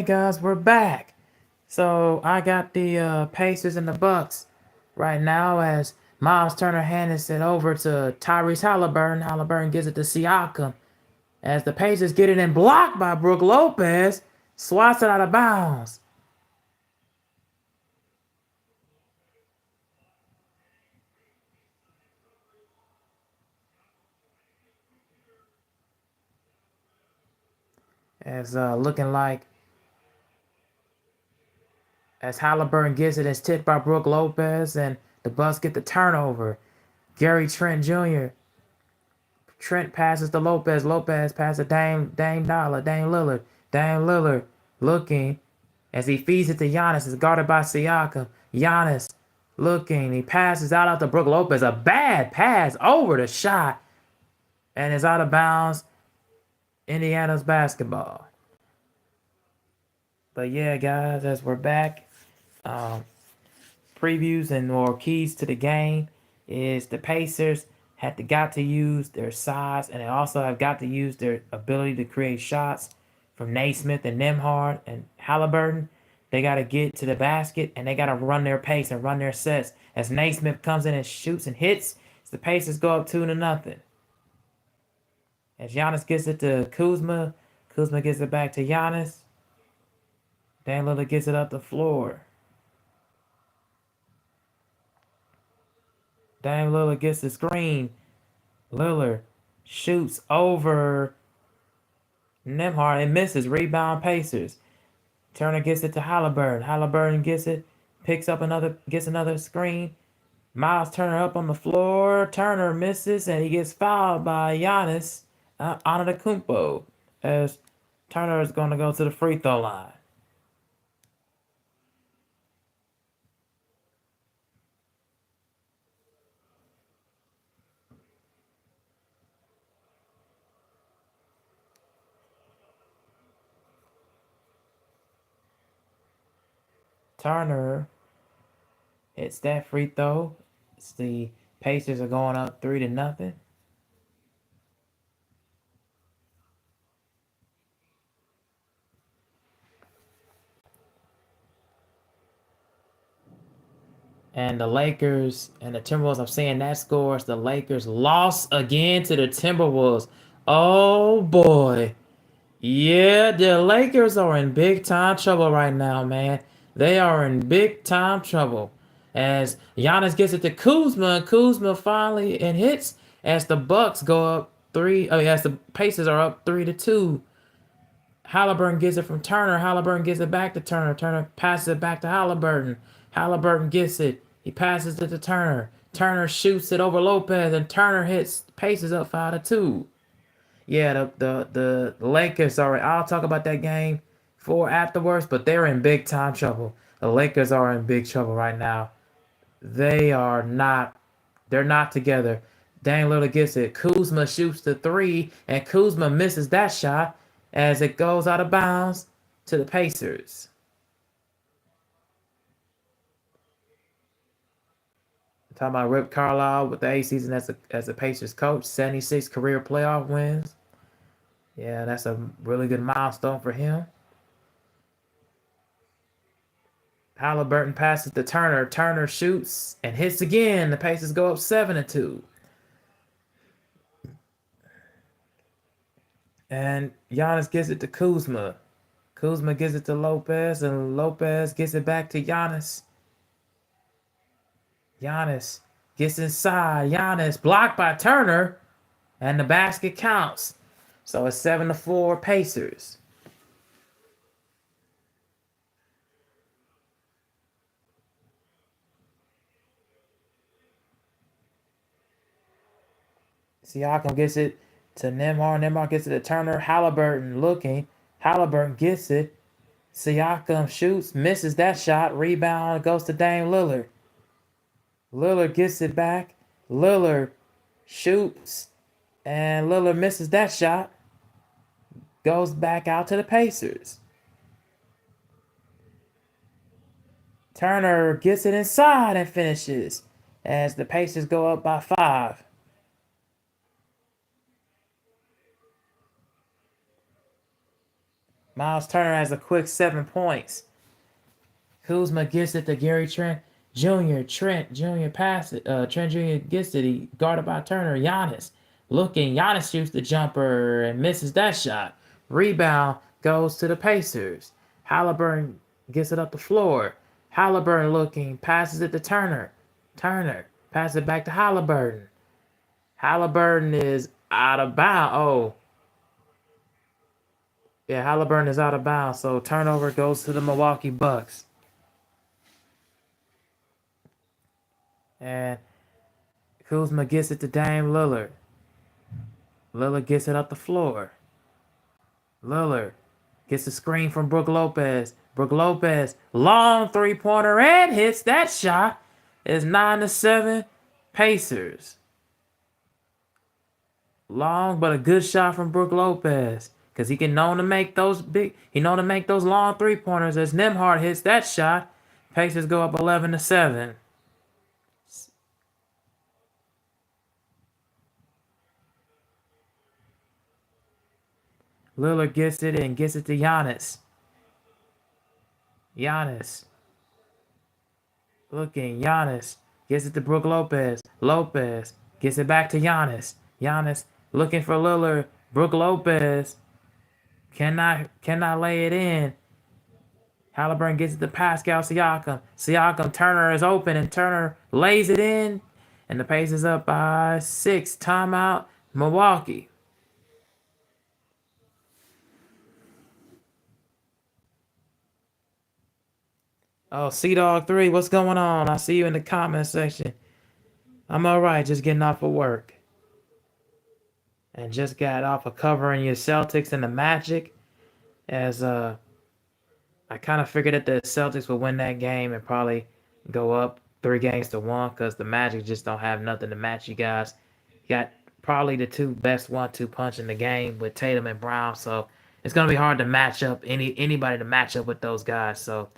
Guys, we're back. So I got the Pacers and the Bucks right now as Miles Turner hands it over to Tyrese Halliburton. Halliburton gives it to Siakam as the Pacers get it in blocked by Brook Lopez, swats it out of bounds. As looking like as Halliburton gets it, it's tipped by Brook Lopez and the Bucks get the turnover. Gary Trent Jr. Trent passes to Lopez. Lopez passes to Dame Dollar, Dame Lillard. Dame Lillard looking as he feeds it to Giannis. It's guarded by Siakam. Giannis looking. He passes out to Brook Lopez. A bad pass over the shot. And it's out of bounds. Indiana's basketball. But yeah, guys, as we're back, previews and more keys to the game is the Pacers got to use their size, and they also have got to use their ability to create shots from Naismith and Nembhard and Halliburton. They got to get to the basket, and they got to run their pace and run their sets. As Naismith comes in and shoots and hits, the Pacers go up 2-0. As Giannis gets it to Kuzma, Kuzma gets it back to Giannis. Dame Lillard gets it up the floor. Dame Lillard gets the screen. Lillard shoots over Nembhard and misses. Rebound Pacers. Turner gets it to Halliburton. Halliburton gets it, gets another screen. Miles Turner up on the floor. Turner misses and he gets fouled by Giannis Antetokounmpo as Turner is going to go to the free throw line. Turner hits that free throw. The Pacers are going up 3-0. And the Lakers and the Timberwolves, I'm seeing that scores. The Lakers lost again to the Timberwolves. Oh boy. Yeah, the Lakers are in big time trouble right now, man. They are in big time trouble. As Giannis gets it to Kuzma, and Kuzma finally and hits as the Bucks go up as the Pacers are up 3-2. Halliburton gets it from Turner. Halliburton gives it back to Turner. Turner passes it back to Halliburton. Halliburton gets it. He passes it to Turner. Turner shoots it over Lopez, and Turner hits Pacers up 5-2. Yeah, the Lakers are. I'll talk about that game for afterwards, but they're in big time trouble. The Lakers are in big trouble right now. They are not. They're not together. Dame Lillard gets it. Kuzma shoots the three, and Kuzma misses that shot as it goes out of bounds to the Pacers. I'm talking about Rip Carlisle with the 8th season as a Pacers coach, 76 career playoff wins. Yeah, that's a really good milestone for him. Halliburton passes to Turner. Turner shoots and hits again. The Pacers go up 7-2. And Giannis gives it to Kuzma. Kuzma gives it to Lopez, and Lopez gets it back to Giannis. Giannis gets inside. Giannis blocked by Turner, and the basket counts. So it's 7-4 Pacers. Siakam gets it to Nembhard. Nembhard gets it to Turner. Halliburton looking. Halliburton gets it. Siakam shoots, misses that shot. Rebound goes to Dame Lillard. Lillard gets it back. Lillard shoots, and Lillard misses that shot. Goes back out to the Pacers. Turner gets it inside and finishes as the Pacers go up by 5. Miles Turner has a quick 7 points. Kuzma gets it to Gary Trent Jr. Trent Jr. pass it. Trent Jr. gets it. He guarded by Turner. Giannis looking. Giannis shoots the jumper and misses that shot. Rebound goes to the Pacers. Halliburton gets it up the floor. Halliburton looking. Passes it to Turner. Turner passes it back to Halliburton. Halliburton is out of bounds. Oh. Yeah, Halliburton is out of bounds. So turnover goes to the Milwaukee Bucks. And Kuzma gets it to Dame Lillard. Lillard gets it up the floor. Lillard gets a screen from Brook Lopez. Brook Lopez, long three-pointer and hits that shot. It's 9-7 Pacers. Long but a good shot from Brook Lopez. Cause he known to make those long three-pointers as Nembhard hits that shot. Pacers go up 11-7. Lillard gets it and gets it to Giannis. Giannis. Looking. Giannis gets it to Brook Lopez. Lopez gets it back to Giannis. Giannis looking for Lillard. Brook Lopez cannot lay it in. Halliburton gets it to Pascal Siakam. Siakam, Turner is open and Turner lays it in. And the Pacers up by 6. Timeout, Milwaukee. Oh, Dog 3, what's going on? I see you in the comment section. I'm all right, just getting off of work. And just got off of covering your Celtics and the Magic. As I kind of figured that the Celtics would win that game and probably go up 3-1 because the Magic just don't have nothing to match you guys. You got probably the two best 1-2 punch in the game with Tatum and Brown, so it's gonna be hard to match up anybody to match up with those guys. So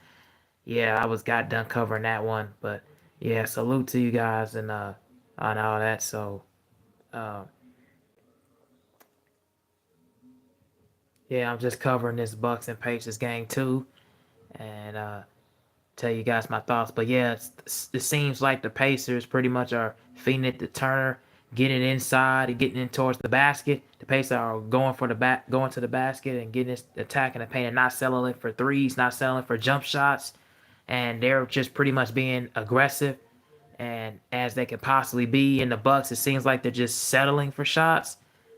yeah, I got done covering that one, but yeah, salute to you guys and on all that. So yeah, I'm just covering this Bucks and Pacers game too, and tell you guys my thoughts. But yeah, it seems like the Pacers pretty much are feeding it to Turner, getting inside and getting in towards the basket. The Pacers are going to the basket and getting attacking the paint and not settling for threes, not settling for jump shots. And they're just pretty much being aggressive and as they could possibly be. In the Bucks, it seems like they're just settling for shots,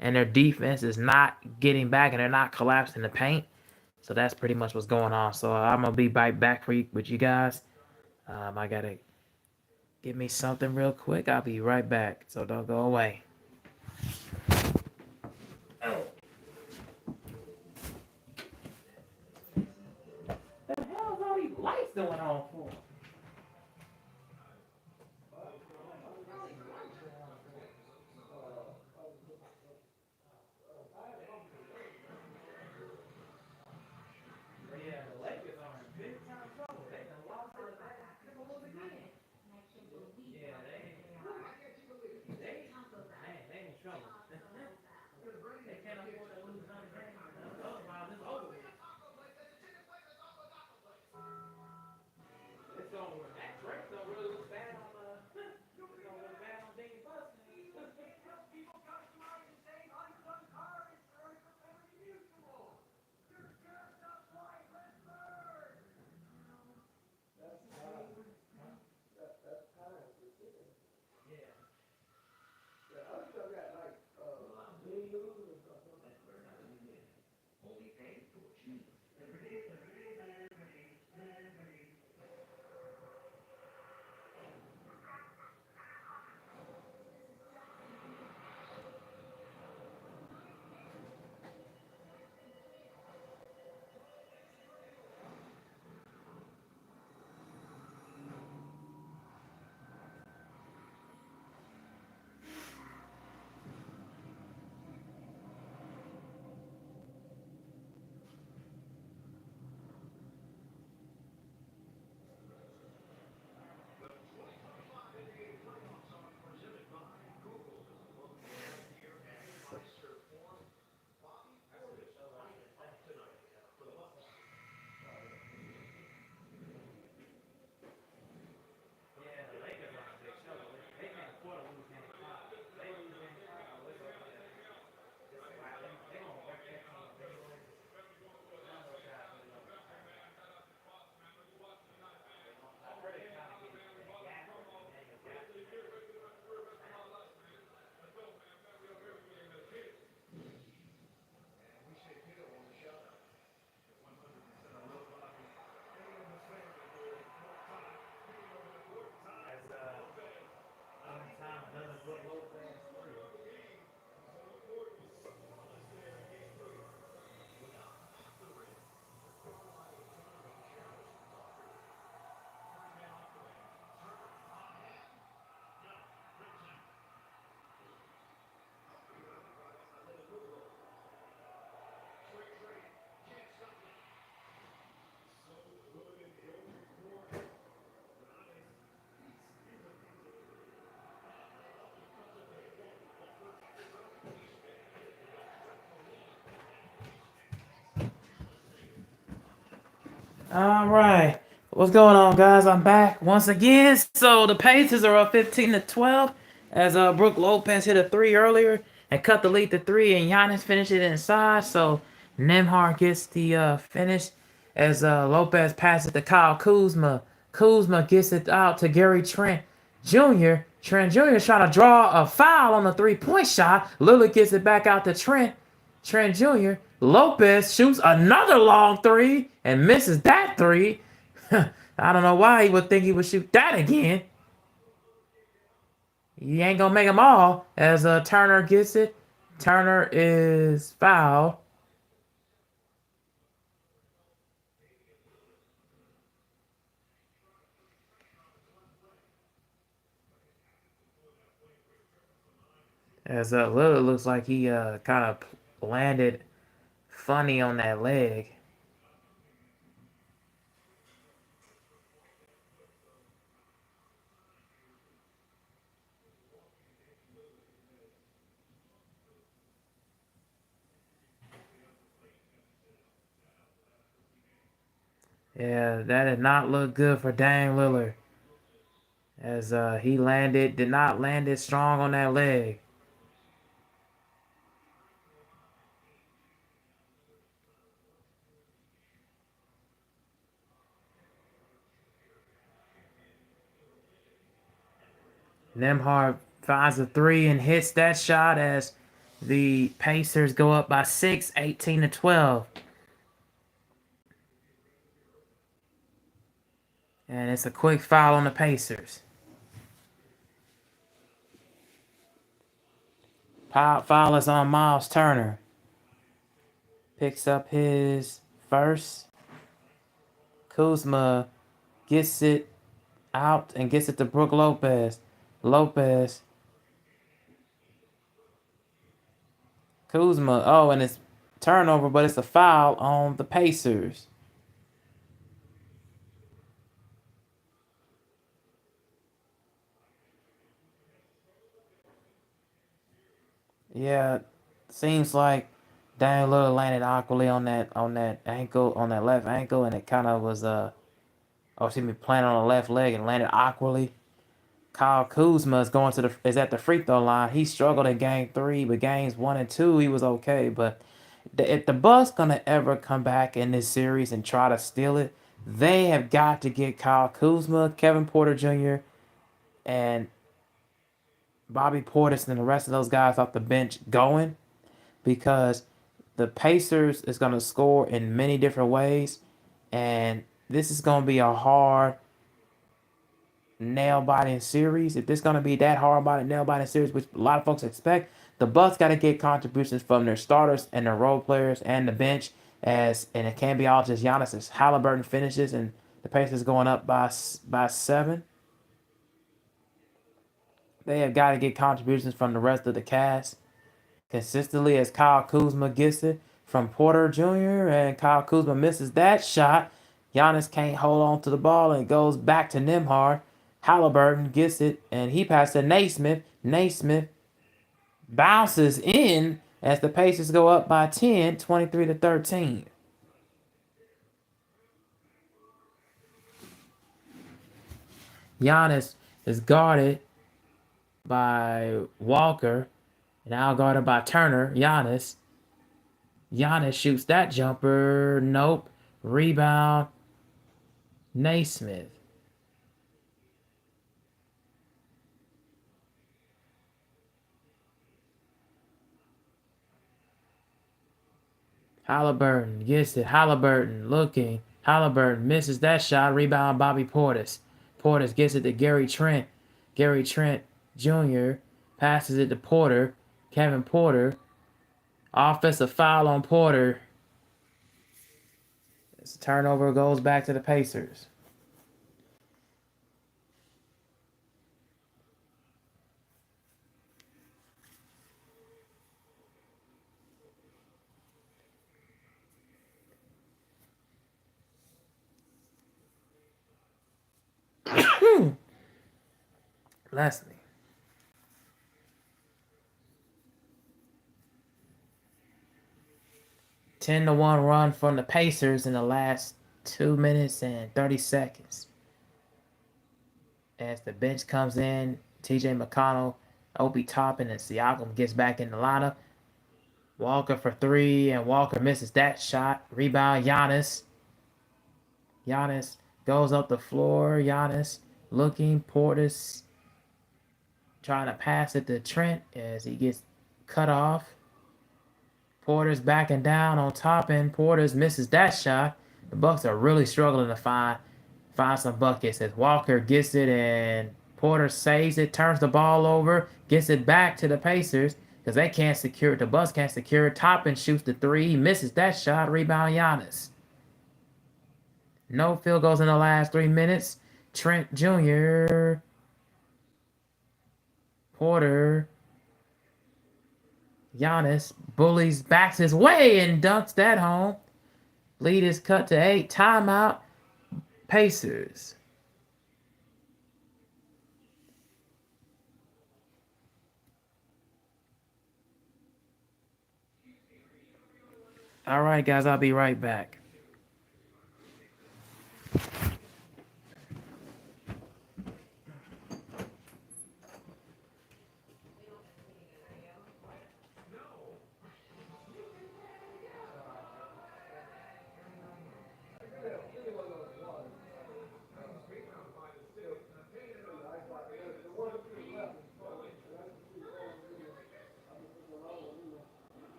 and their defense is not getting back, and they're not collapsing the paint. So that's pretty much what's going on. So I'm gonna be right back with you guys. I gotta give me something real quick. I'll be right back. So don't go away. Oh. What the hell is all these lights going on for? All right. What's going on, guys? I'm back once again. So the Pacers are up 15-12 as Brook Lopez hit a three earlier and cut the lead to three, and Giannis finished it inside. So Nemhard gets the finish as Lopez passes to Kyle Kuzma. Kuzma gets it out to Gary Trent Jr. Trent Jr. is trying to draw a foul on the three-point shot. Lillard gets it back out to Trent. Trent Jr. Lopez shoots another long three and misses that three. I don't know why he would think he would shoot that again. He ain't gonna make them all. As Turner gets it, Turner is fouled. As Lillard looks like he kind of landed funny on that leg. Yeah, that did not look good for Dame Lillard. As he did not land it strong on that leg. Nemhard finds a three and hits that shot as the Pacers go up by 6, 18-12. And it's a quick foul on the Pacers. Foul is on Miles Turner. Picks up his first. Kuzma gets it out and gets it to Brook Lopez. Kuzma. Oh, and it's turnover, but it's a foul on the Pacers. Yeah, seems like Dame Lillard landed awkwardly on that left ankle, and it kind of was playing on the left leg and landed awkwardly. Kyle Kuzma is at the free throw line. He struggled in game three, but games one and two he was okay. But if the Bucks gonna ever come back in this series and try to steal it, they have got to get Kyle Kuzma, Kevin Porter Jr., and Bobby Portis and the rest of those guys off the bench going, because the Pacers is gonna score in many different ways, and this is gonna be a hard nail biting series. If this gonna be that hard nail biting series, which a lot of folks expect, the Bucks got to get contributions from their starters and their role players and the bench. And it can't be all just Giannis. As Halliburton finishes and the Pacers going up by 7. They have got to get contributions from the rest of the cast consistently, as Kyle Kuzma gets it from Porter Jr. and Kyle Kuzma misses that shot. Giannis can't hold on to the ball and it goes back to Nembhard. Halliburton gets it and he passes to Naismith. Naismith bounces in as the Pacers go up by 10, 23-13. Giannis is guarded by Walker, now guarded by Turner. Giannis shoots that jumper. Nope. Rebound. Naismith. Halliburton gets it. Halliburton looking. Halliburton misses that shot. Rebound Bobby Portis. Portis gets it to Gary Trent. Gary Trent Jr. passes it to Porter. Kevin Porter. Offensive foul on Porter. This turnover goes back to the Pacers. Leslie. 10-1 run from the Pacers in the last 2 minutes and 30 seconds. As the bench comes in, TJ McConnell, Obi Toppin, and Siakam gets back in the lineup. Walker for three, and Walker misses that shot. Rebound, Giannis. Giannis goes up the floor. Giannis looking. Portis trying to pass it to Trent as he gets cut off. Porter's backing down on top, and Portis misses that shot. The Bucks are really struggling to find some buckets as Walker gets it and Porter saves it, turns the ball over, gets it back to the Pacers because they can't secure it. The Bucks can't secure it. Toppin shoots the three. He misses that shot. Rebound, Giannis. No field goals in the last 3 minutes. Trent Jr. Porter. Giannis bullies, backs his way and dunks that home. Lead is cut to 8. Timeout. Pacers. All right, guys, I'll be right back.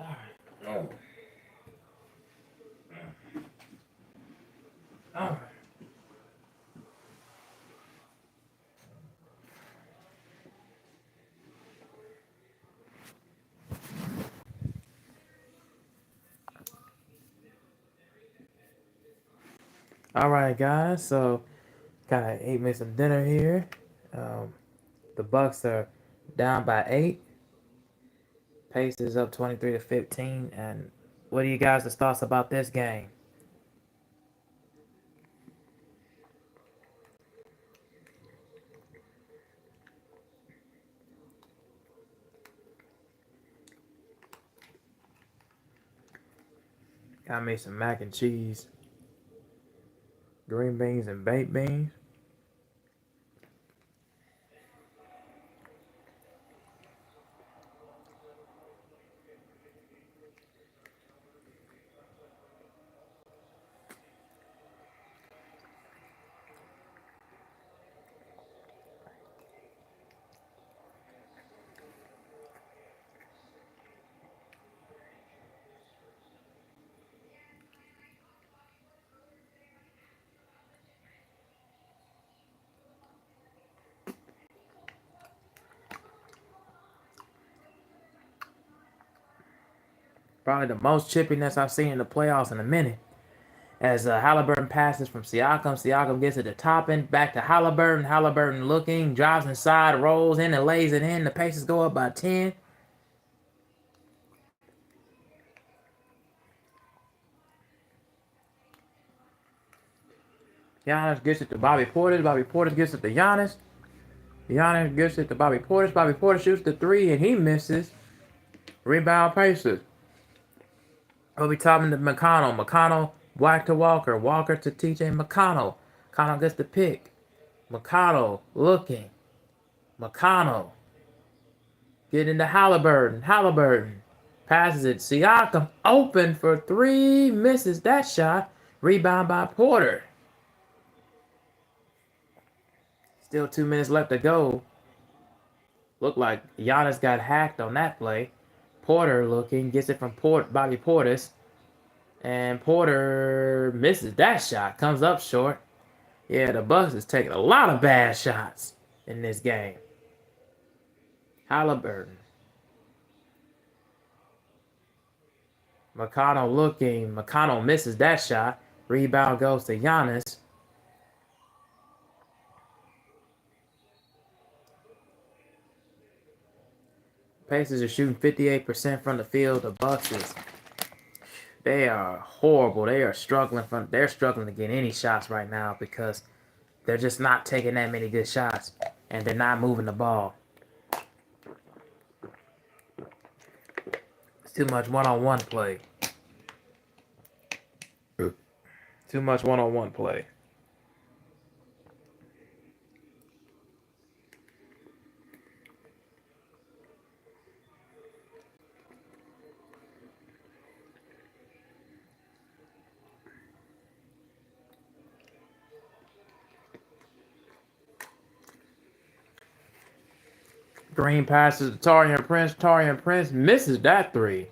All right. All right. All right, guys. So, kind of ate me some dinner here. Um, the Bucks are down by 8. Pacers up 23-15. And what are you guys' thoughts about this game? I made some mac and cheese, green beans, and baked beans. Probably the most chippiness I've seen in the playoffs in a minute. as Halliburton passes from Siakam. Siakam gets it to Toppin, back to Halliburton. Halliburton looking, drives inside, rolls in, and lays it in. The Pacers go up by 10. Giannis gets it to Bobby Portis. Bobby Portis gets it to Giannis. Giannis gets it to Bobby Portis. Bobby Portis shoots the three, and he misses. Rebound Pacers. Obi Toppin to McConnell. McConnell back to Walker. Walker to TJ McConnell. McConnell gets the pick. McConnell looking. McConnell getting to Halliburton. Halliburton passes it. Siakam open for three. Misses that shot. Rebound by Porter. Still 2 minutes left to go. Looked like Giannis got hacked on that play. Porter looking, gets it from Bobby Portis. And Porter misses that shot, comes up short. Yeah, the Bucks is taking a lot of bad shots in this game. Halliburton. McConnell looking. McConnell misses that shot. Rebound goes to Giannis. Pacers are shooting 58% from the field. The Bucks they are horrible. They're struggling to get any shots right now because they're just not taking that many good shots and they're not moving the ball. It's too much one-on-one play. Too much one-on-one play. Green passes to Taurean Prince. Taurean Prince misses that three.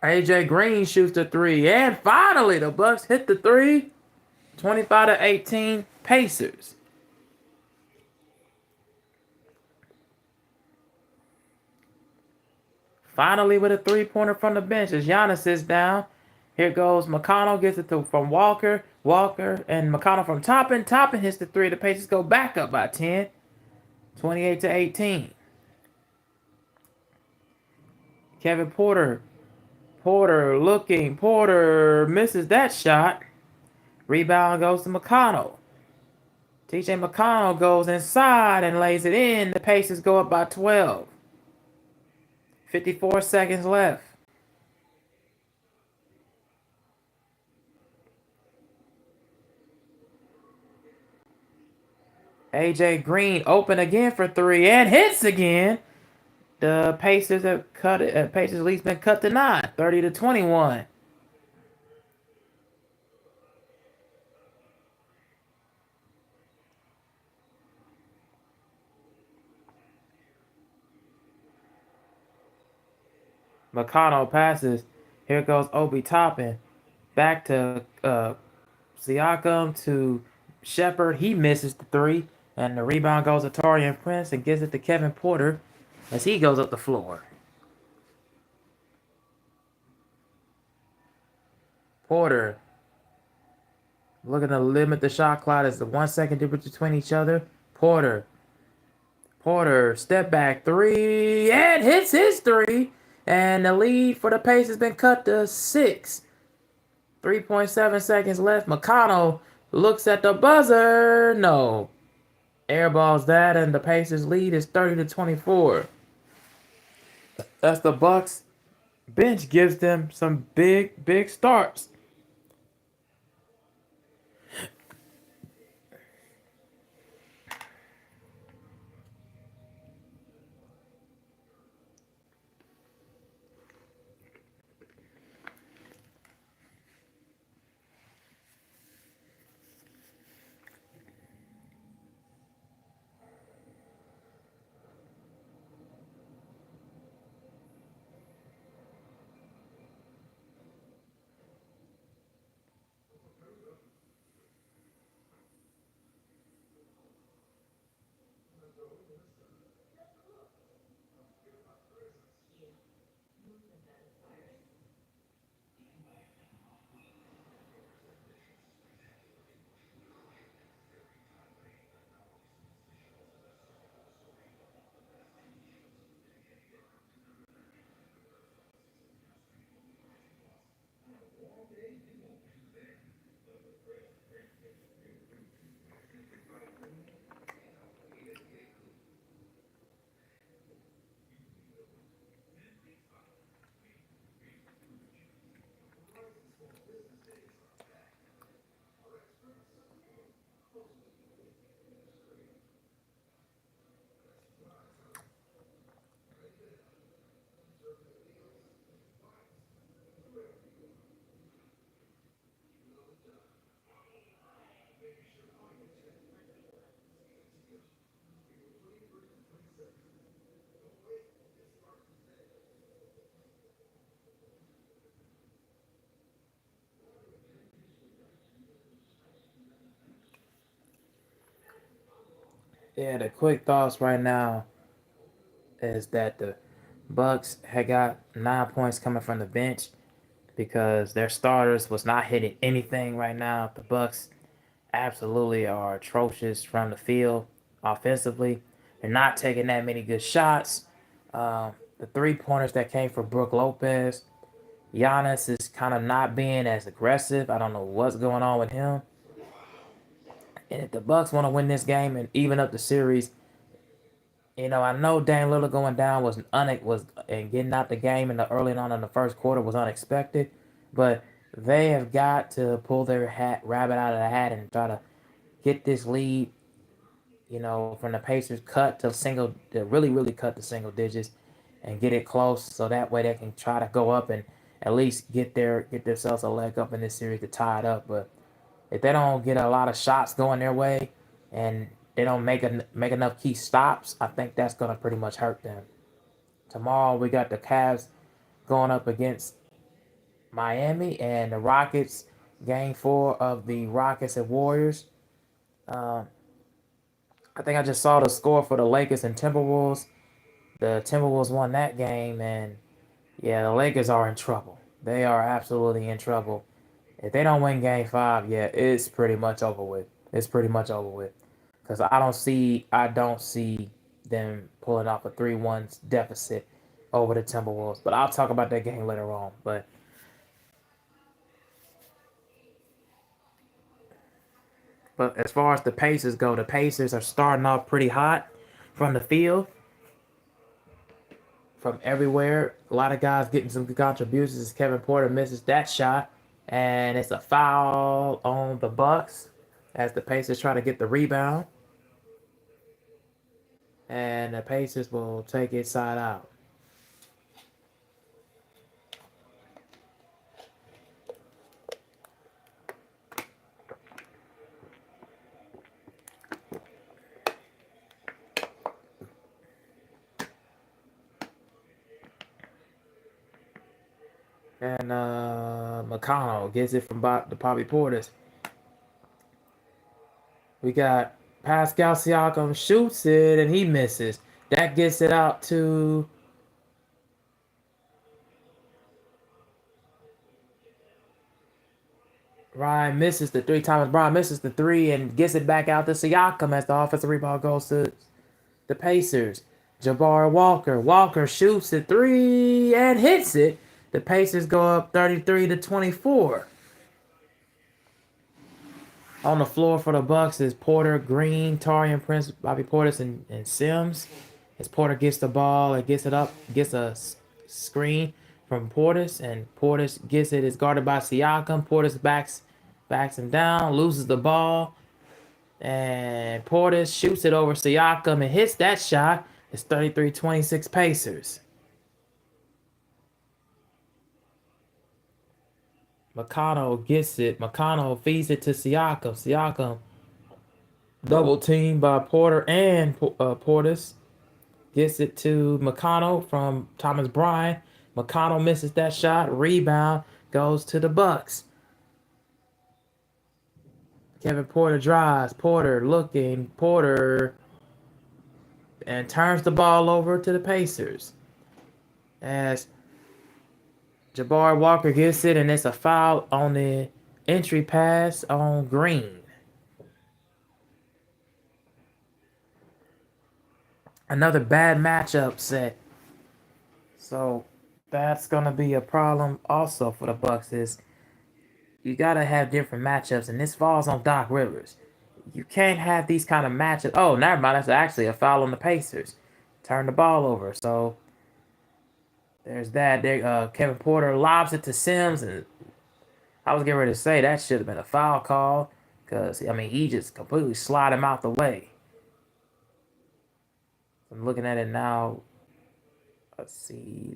AJ Green shoots the three. And finally, the Bucks hit the three. 25-18 Pacers. Finally with a three-pointer from the bench as Giannis sits down. Here goes McConnell, gets it from Walker. Walker and McConnell from Toppin. Toppin hits the three. The Pacers go back up by 10. 28-18. Kevin Porter. Porter looking. Porter misses that shot. Rebound goes to McConnell. TJ McConnell goes inside and lays it in. The Pacers go up by 12. 54 seconds left. AJ Green open again for three and hits again. The Pacers have cut it. Pacers lead's been cut to 9, 30-21. McConnell passes. Here goes Obi Toppin. Back to Siakam to Shepard. He misses the three. And the rebound goes to Taurean Prince and gives it to Kevin Porter as he goes up the floor. Porter looking to limit the shot clock as the 1 second difference between each other. Porter step back three and hits his three. And the lead for the Pacers has been cut to 6. 3.7 seconds left. McConnell looks at the buzzer. No. Airballs that, and the Pacers lead is 30-24. That's the Bucks bench gives them some big starts. Yeah, the quick thoughts right now is that the Bucks had got 9 points coming from the bench because their starters was not hitting anything right now. The Bucks absolutely are atrocious from the field offensively. They're not taking that many good shots. The 3 pointers that came from Brook Lopez, Giannis is kind of not being as aggressive. I don't know what's going on with him. And if the Bucks want to win this game and even up the series, I know Dan Lillard going down was and getting out the game in the early on in the first quarter was unexpected, but they have got to pull their rabbit out of the hat and try to get this lead. From the Pacers, to really really cut to single digits, and get it close so that way they can try to go up and at least get themselves a leg up in this series to tie it up. But if they don't get a lot of shots going their way, and they don't make enough key stops, I think that's gonna pretty much hurt them. Tomorrow we got the Cavs going up against Miami and the Rockets. Game 4 of the Rockets and Warriors. Um, I think I just saw the score for the Lakers and Timberwolves. The Timberwolves won that game, and yeah, the Lakers are in trouble. They are absolutely in trouble. If they don't win Game 5, yeah, it's pretty much over with. It's pretty much over with. Because I don't see them pulling off a 3-1 deficit over the Timberwolves. But I'll talk about that game later on. But as far as the Pacers go, the Pacers are starting off pretty hot from the field, from everywhere. A lot of guys getting some good contributions as Kevin Porter misses that shot. And it's a foul on the Bucks as the Pacers try to get the rebound. And the Pacers will take it side out. And McConnell gets it from the Bobby Portis. We got Pascal Siakam shoots it and he misses. That gets it out to Ryan misses the three. Thomas Brown misses the three and gets it back out to Siakam as the offensive rebound goes to the Pacers. Jabbar Walker. Walker shoots the three and hits it. The Pacers go up 33-24. On the floor for the Bucks is Porter, Green, Taurean Prince, Bobby Portis, and Sims. As Porter gets the ball and gets it up, gets a screen from Portis, and Portis gets it. Is guarded by Siakam. Portis backs him down, loses the ball, and Portis shoots it over Siakam and hits that shot. It's 33-26 Pacers. McConnell gets it. McConnell feeds it to Siakam. Siakam double teamed by Porter and Portis. Gets it to McConnell from Thomas Bryant. McConnell misses that shot. Rebound goes to the Bucks. Kevin Porter drives. Porter looking. Porter and turns the ball over to the Pacers. As Jabbar Walker gets it, and it's a foul on the entry pass on Green. Another bad matchup set. So that's gonna be a problem also for the Bucks. Is you gotta have different matchups, and this falls on Doc Rivers. You can't have these kind of matchups. Oh, never mind. That's actually a foul on the Pacers. Turn the ball over. So there's that. Kevin Porter lobs it to Sims, and I was getting ready to say that should have been a foul call because he just completely slid him out the way. I'm looking at it now. Let's see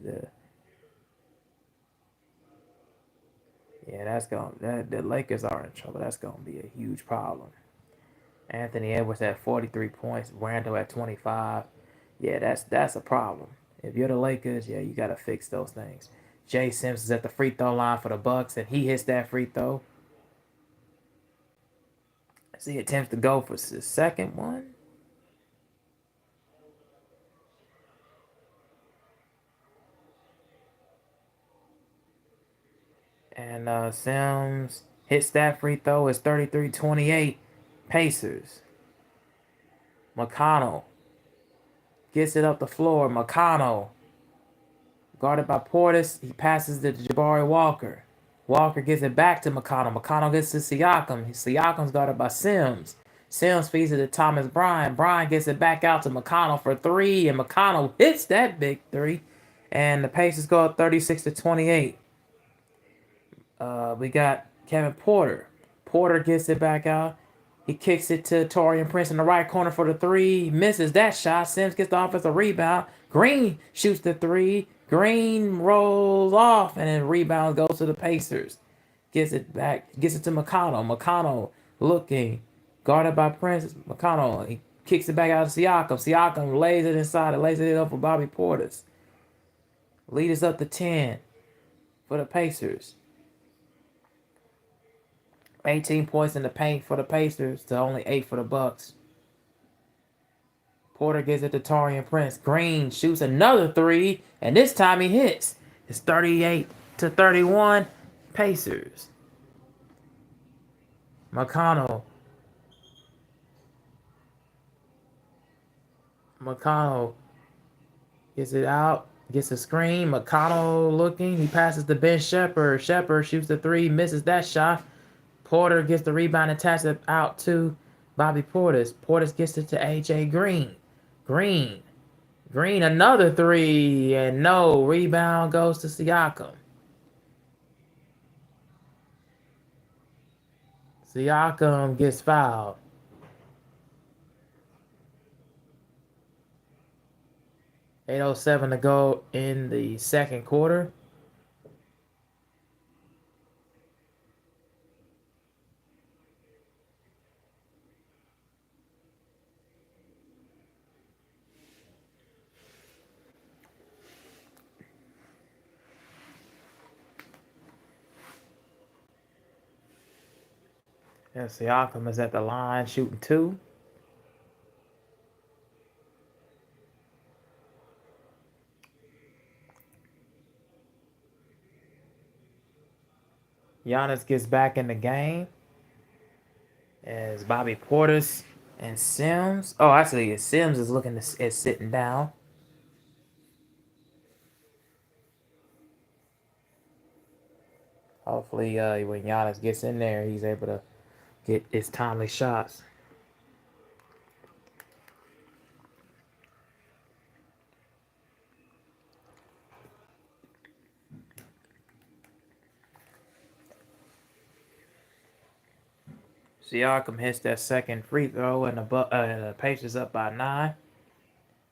yeah, the Lakers are in trouble. That's gonna be a huge problem. Anthony Edwards at 43 points, Randall at 25. Yeah, that's a problem. If you're the Lakers, yeah, you gotta fix those things. Jay Simpson's at the free throw line for the Bucks, and he hits that free throw. As he attempts to go for his second one. And Sims hits that free throw. It's 33-28 Pacers. McConnell gets it up the floor. McConnell, guarded by Portis. He passes to Jabari Walker. Walker gives it back to McConnell. McConnell gets to Siakam. Siakam's guarded by Sims. Sims feeds it to Thomas Bryant. Bryant gets it back out to McConnell for three, and McConnell hits that big three. And the Pacers go up 36-28. We got Kevin Porter. Porter gets it back out. He kicks it to Taurean Prince in the right corner for the three. Misses that shot. Sims gets the offensive rebound. Green shoots the three. Green rolls off, and then rebound goes to the Pacers. Gets it back. Gets it to McConnell. McConnell looking. Guarded by Prince. McConnell. He kicks it back out to Siakam. Siakam lays it inside. Lays it up for Bobby Portis. Lead is up to 10 for the Pacers. 18 points in the paint for the Pacers to only 8 for the Bucks. Porter gives it to Taurean Prince. Green shoots another three, and this time he hits. It's 38-31 Pacers. McConnell gets it out, gets a screen. McConnell looking. He passes to Ben Shepherd. Shepherd shoots the three, misses that shot. Porter gets the rebound and taps it out to Bobby Portis. Portis gets it to AJ Green. Green, another three, and no. Rebound goes to Siakam. Siakam gets fouled. .807 to go in the second quarter. And Siakam is at the line shooting two. Giannis gets back in the game as Bobby Portis and Sims. Oh, actually, Sims is looking at sitting down. Hopefully, when Giannis gets in there, he's able to get his timely shots. Siakam hits that second free throw, and the Pacers up by 9.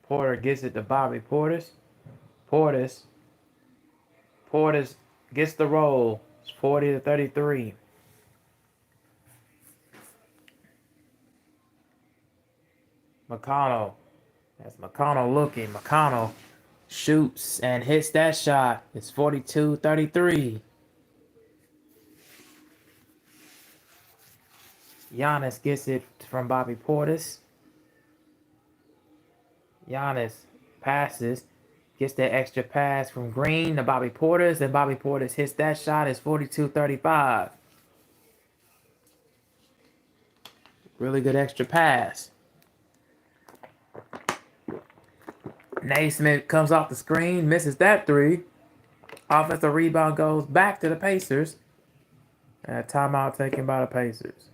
Porter gets it to Bobby Portis. Portis gets the roll. It's 40-33. McConnell. That's McConnell looking. McConnell shoots and hits that shot. It's 42-33. Giannis gets it from Bobby Portis. Giannis passes, gets that extra pass from Green to Bobby Portis, and Bobby Portis hits that shot. It's 42-35. Really good extra pass. Naismith comes off the screen, misses that three. Offensive rebound goes back to the Pacers. And a timeout taken by the Pacers.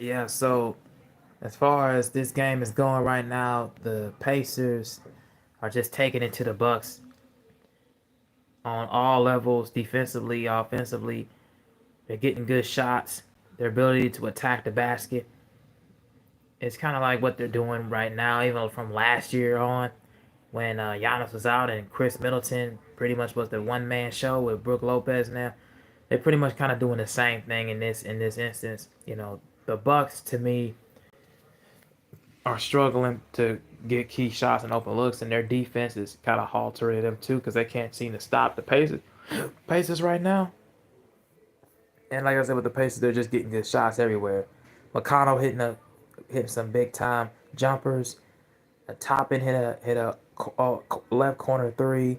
Yeah, so as far as this game is going right now, the Pacers are just taking it to the Bucks on all levels, defensively, offensively. They're getting good shots. Their ability to attack the basket. It's kind of like what they're doing right now, even from last year on, when Giannis was out and Chris Middleton pretty much was the one man show with Brook Lopez. Now they're pretty much kind of doing the same thing in this instance. The Bucks to me are struggling to get key shots and open looks, and their defense is kind of haltering them too because they can't seem to stop the Pacers right now. And like I said, with the Pacers, they're just getting good shots everywhere. McConnell hitting some big time jumpers. Toppin hit a left corner three.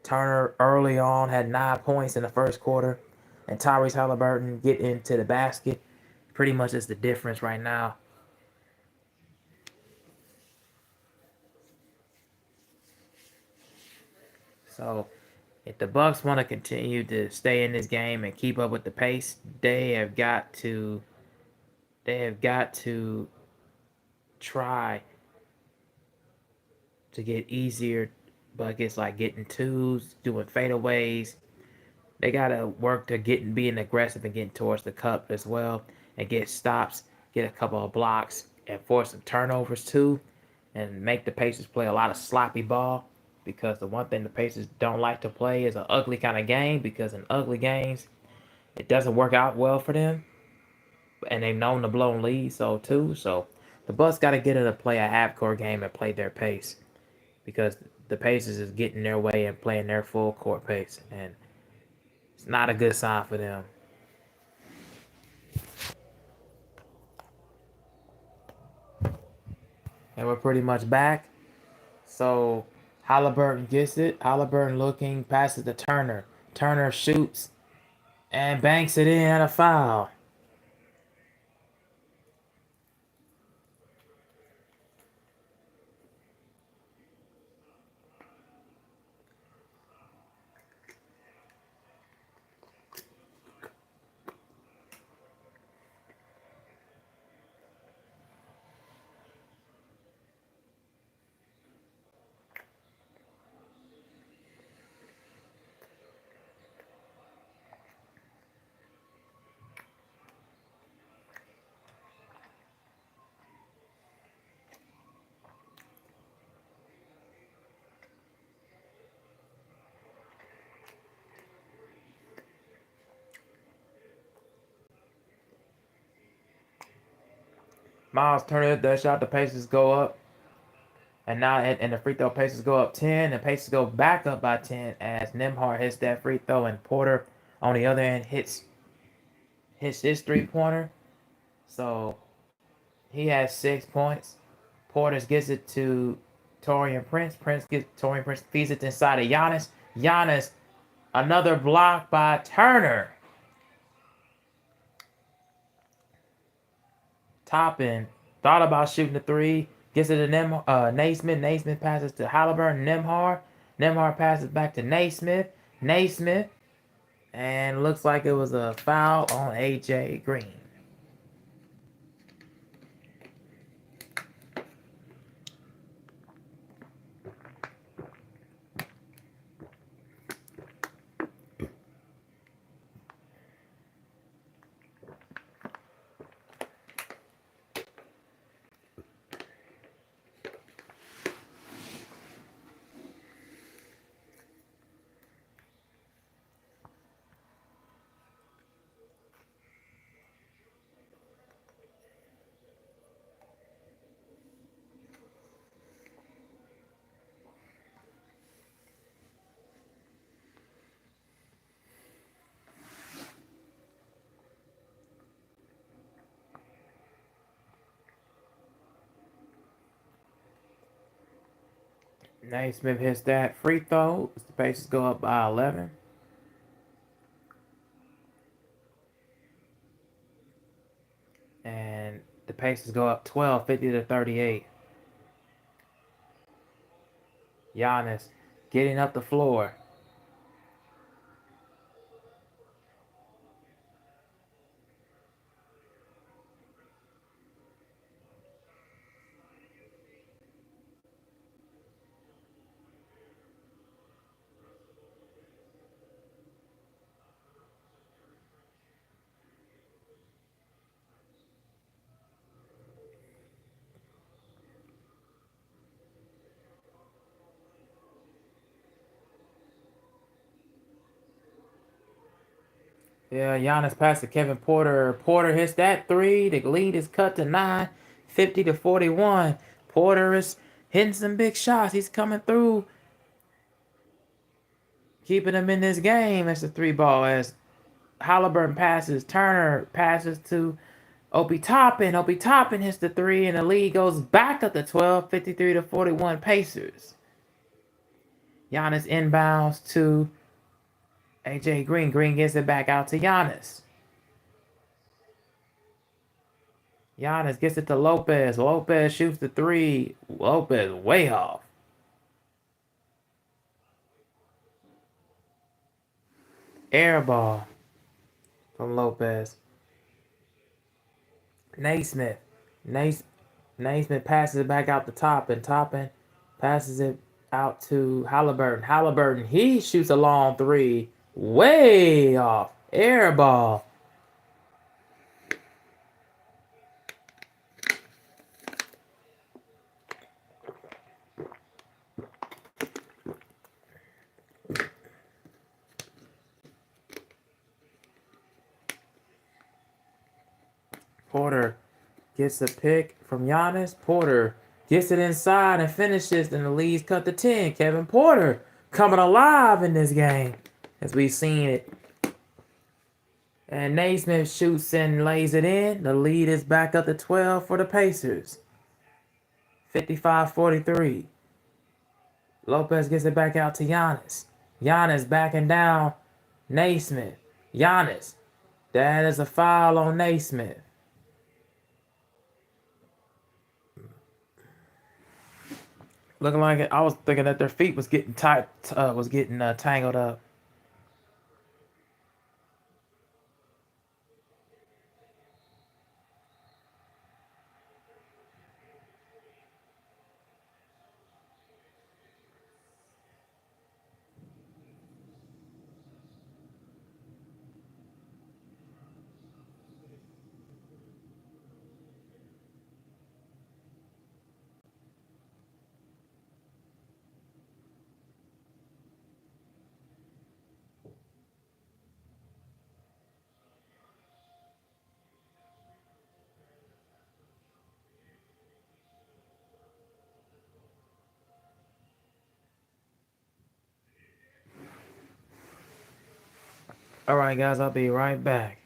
Turner early on had 9 points in the first quarter, and Tyrese Halliburton get into the basket. Pretty much is the difference right now. So if the Bucks want to continue to stay in this game and keep up with the pace, they have got to try to get easier buckets like getting twos, doing fadeaways. They gotta work to being aggressive and getting towards the cup as well, and get stops, get a couple of blocks, and force some turnovers too, and make the Pacers play a lot of sloppy ball. Because the one thing the Pacers don't like to play is an ugly kind of game. Because in ugly games, it doesn't work out well for them, and they've known to blow leads so too. So the Bucks got to get in to play a half court game and play their pace, because the Pacers is getting their way and playing their full court pace, and it's not a good sign for them. And we're pretty much back. So Halliburton gets it. Halliburton looking, passes to Turner. Turner shoots and banks it in at a foul. Miles Turner that shot. The Pacers go up, and now and the free throw Pacers go up 10. The Pacers go back up by 10 as Nembhard hits that free throw, and Porter on the other end hits his 3 pointer. So he has 6 points. Porter gets it to Taurean Prince. Taurean Prince feeds it inside of Giannis. Giannis, another block by Turner. Toppin thought about shooting the three. Gets it to Naismith. Naismith passes to Halliburton. Nembhard. Nembhard passes back to Naismith. Naismith. And looks like it was a foul on AJ Green. Naismith hits that free throw. The Pacers go up by 11. And the Pacers go up 12, 50-38. Giannis getting up the floor. Yeah, Giannis passed to Kevin Porter. Porter hits that three. The lead is cut to 9, 50 to 41. Porter is hitting some big shots. He's coming through, keeping him in this game. It's a three ball as Halliburton passes. Turner passes to Obi Toppin. Obi Toppin hits the three, and the lead goes back up to 12, 53 to 41 Pacers. Giannis inbounds to AJ Green. Green gets it back out to Giannis. Giannis gets it to Lopez. Lopez shoots the three. Lopez way off. Air ball from Lopez. Naismith. Naismith. Naismith passes it back out the top, and Toppin passes it out to Halliburton. Halliburton, he shoots a long three. Way off. Air ball. Porter gets a pick from Giannis. Porter gets it inside and finishes, and the lead's cut to 10. Kevin Porter coming alive in this game, as we've seen it. And Naismith shoots and lays it in. The lead is back up to 12 for the Pacers. 55-43. Lopez gets it back out to Giannis. Giannis backing down Naismith. Giannis. That is a foul on Naismith. Looking like it, I was thinking that their feet was getting tangled up. All right, guys, I'll be right back.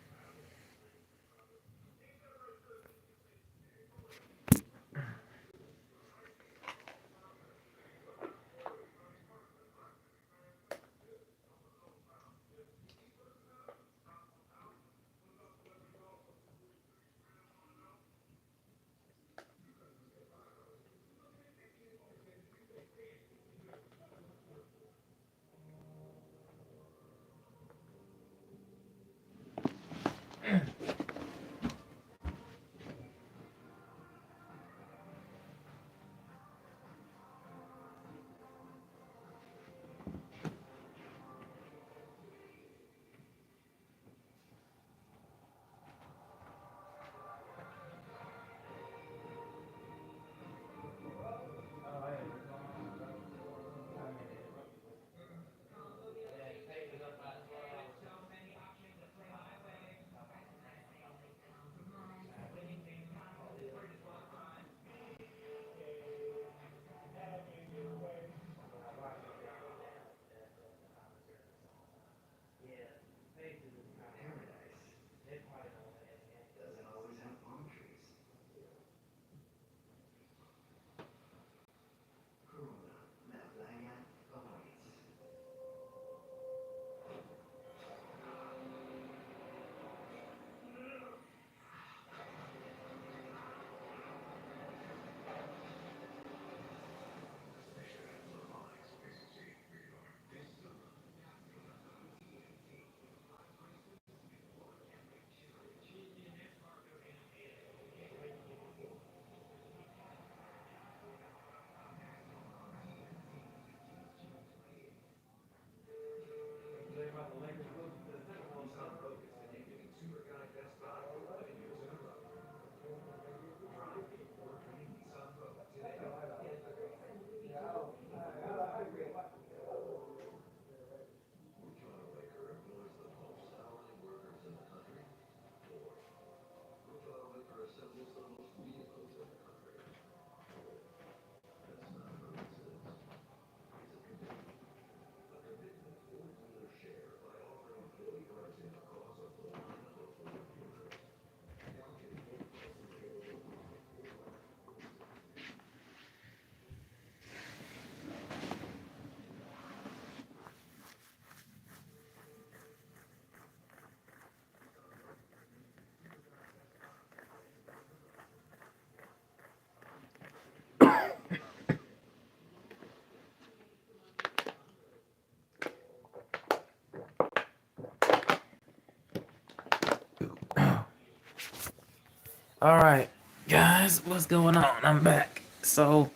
All right, guys, what's going on? I'm back. So,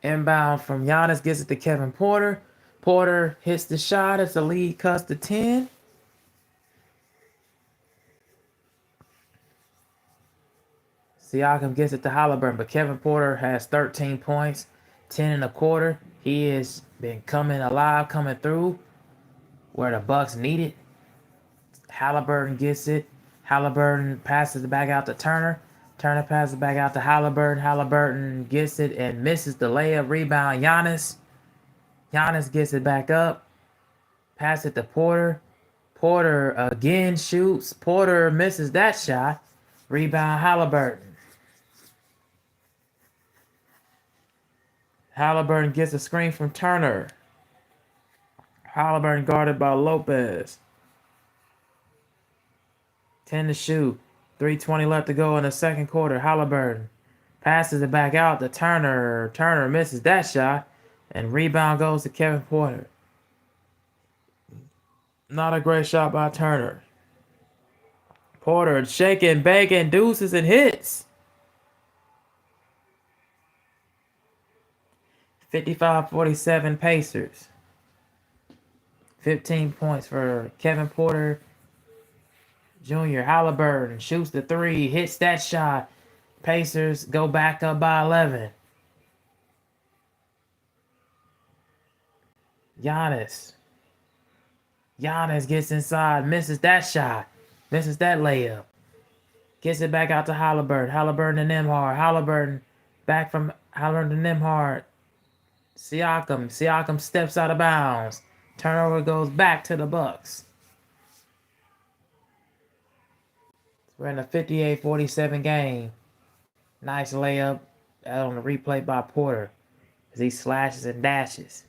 inbound from Giannis gets it to Kevin Porter. Porter hits the shot as the lead cuts to 10. Siakam gets it to Halliburton, but Kevin Porter has 13 points, 10 and a quarter. He has been coming alive, coming through where the Bucks need it. Halliburton gets it. Halliburton passes it back out to Turner. Turner passes it back out to Halliburton. Halliburton gets it and misses the layup. Rebound, Giannis. Giannis gets it back up. Pass it to Porter. Porter again shoots. Porter misses that shot. Rebound, Halliburton. Halliburton gets a screen from Turner. Halliburton guarded by Lopez. 10 to shoot. 3:20 left to go in the second quarter. Halliburton passes it back out to Turner. Turner misses that shot. And rebound goes to Kevin Porter. Not a great shot by Turner. Porter shaking, baking, deuces, and hits. 55-47 Pacers. 15 points for Kevin Porter Jr. Halliburton shoots the three, hits that shot. Pacers go back up by 11. Giannis gets inside, misses that shot, misses that layup. Gets it back out to Halliburton. Halliburton to Nembhard. Halliburton back from Halliburton to Nembhard. Siakam steps out of bounds. Turnover goes back to the Bucks. We're in a 58-47 game. Nice layup on the replay by Porter as he slashes and dashes.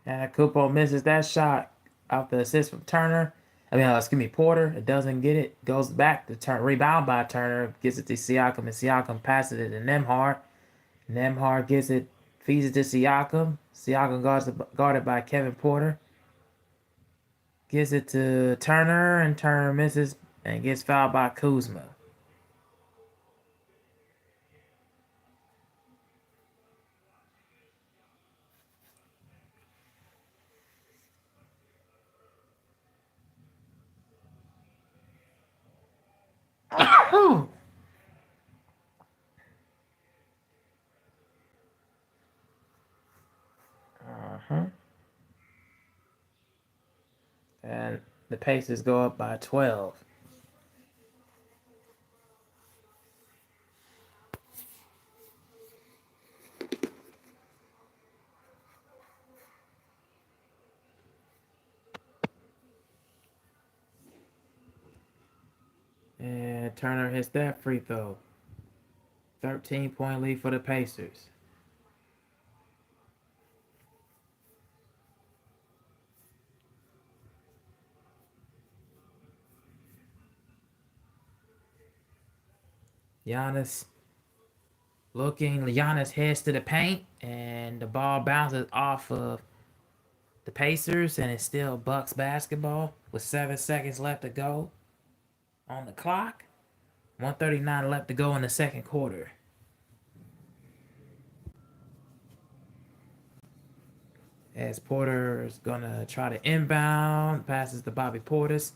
And Kupo misses that shot off the assist from Turner. Porter. It doesn't get it. Goes back to Turner. Rebound by Turner. Gets it to Siakam. And Siakam passes it to Nembhard. Nembhard gets it. Feeds it to Siakam. Siakam guarded by Kevin Porter. Gives it to Turner. And Turner misses and gets fouled by Kuzma. Uh-huh. And the Pacers go up by 12. And Turner hits that free throw. 13-point lead for the Pacers. Giannis heads to the paint, and the ball bounces off of the Pacers, and it's still Bucks basketball with 7 seconds left to go on the clock. 1:39 left to go in the second quarter. As Porter is gonna try to inbound, passes to Bobby Portis.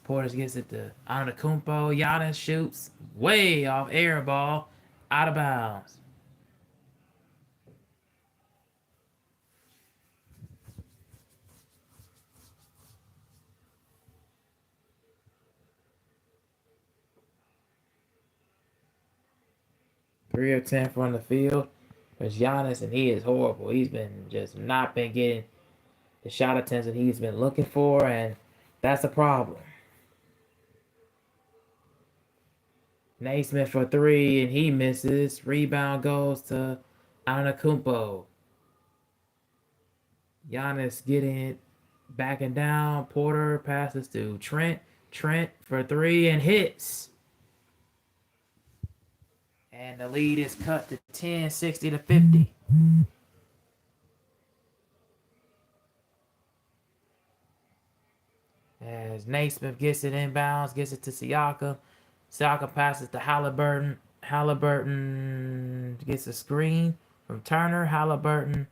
Portis gets it to Antetokounmpo. Giannis shoots way off air ball, out of bounds. Three of 10 from the field. There's Giannis, and he is horrible. He's been just not been getting the shot attempts that he's been looking for, and That's a problem. Naismith for three, and he misses. Rebound goes to Antetokounmpo. Giannis getting it, backing down. Porter passes to Trent. Trent for three and hits. And the lead is cut to 10, 60 to 50. As Naismith gets it inbounds, gets it to Siakam. Siakam passes to Halliburton. Halliburton gets a screen from Turner. Halliburton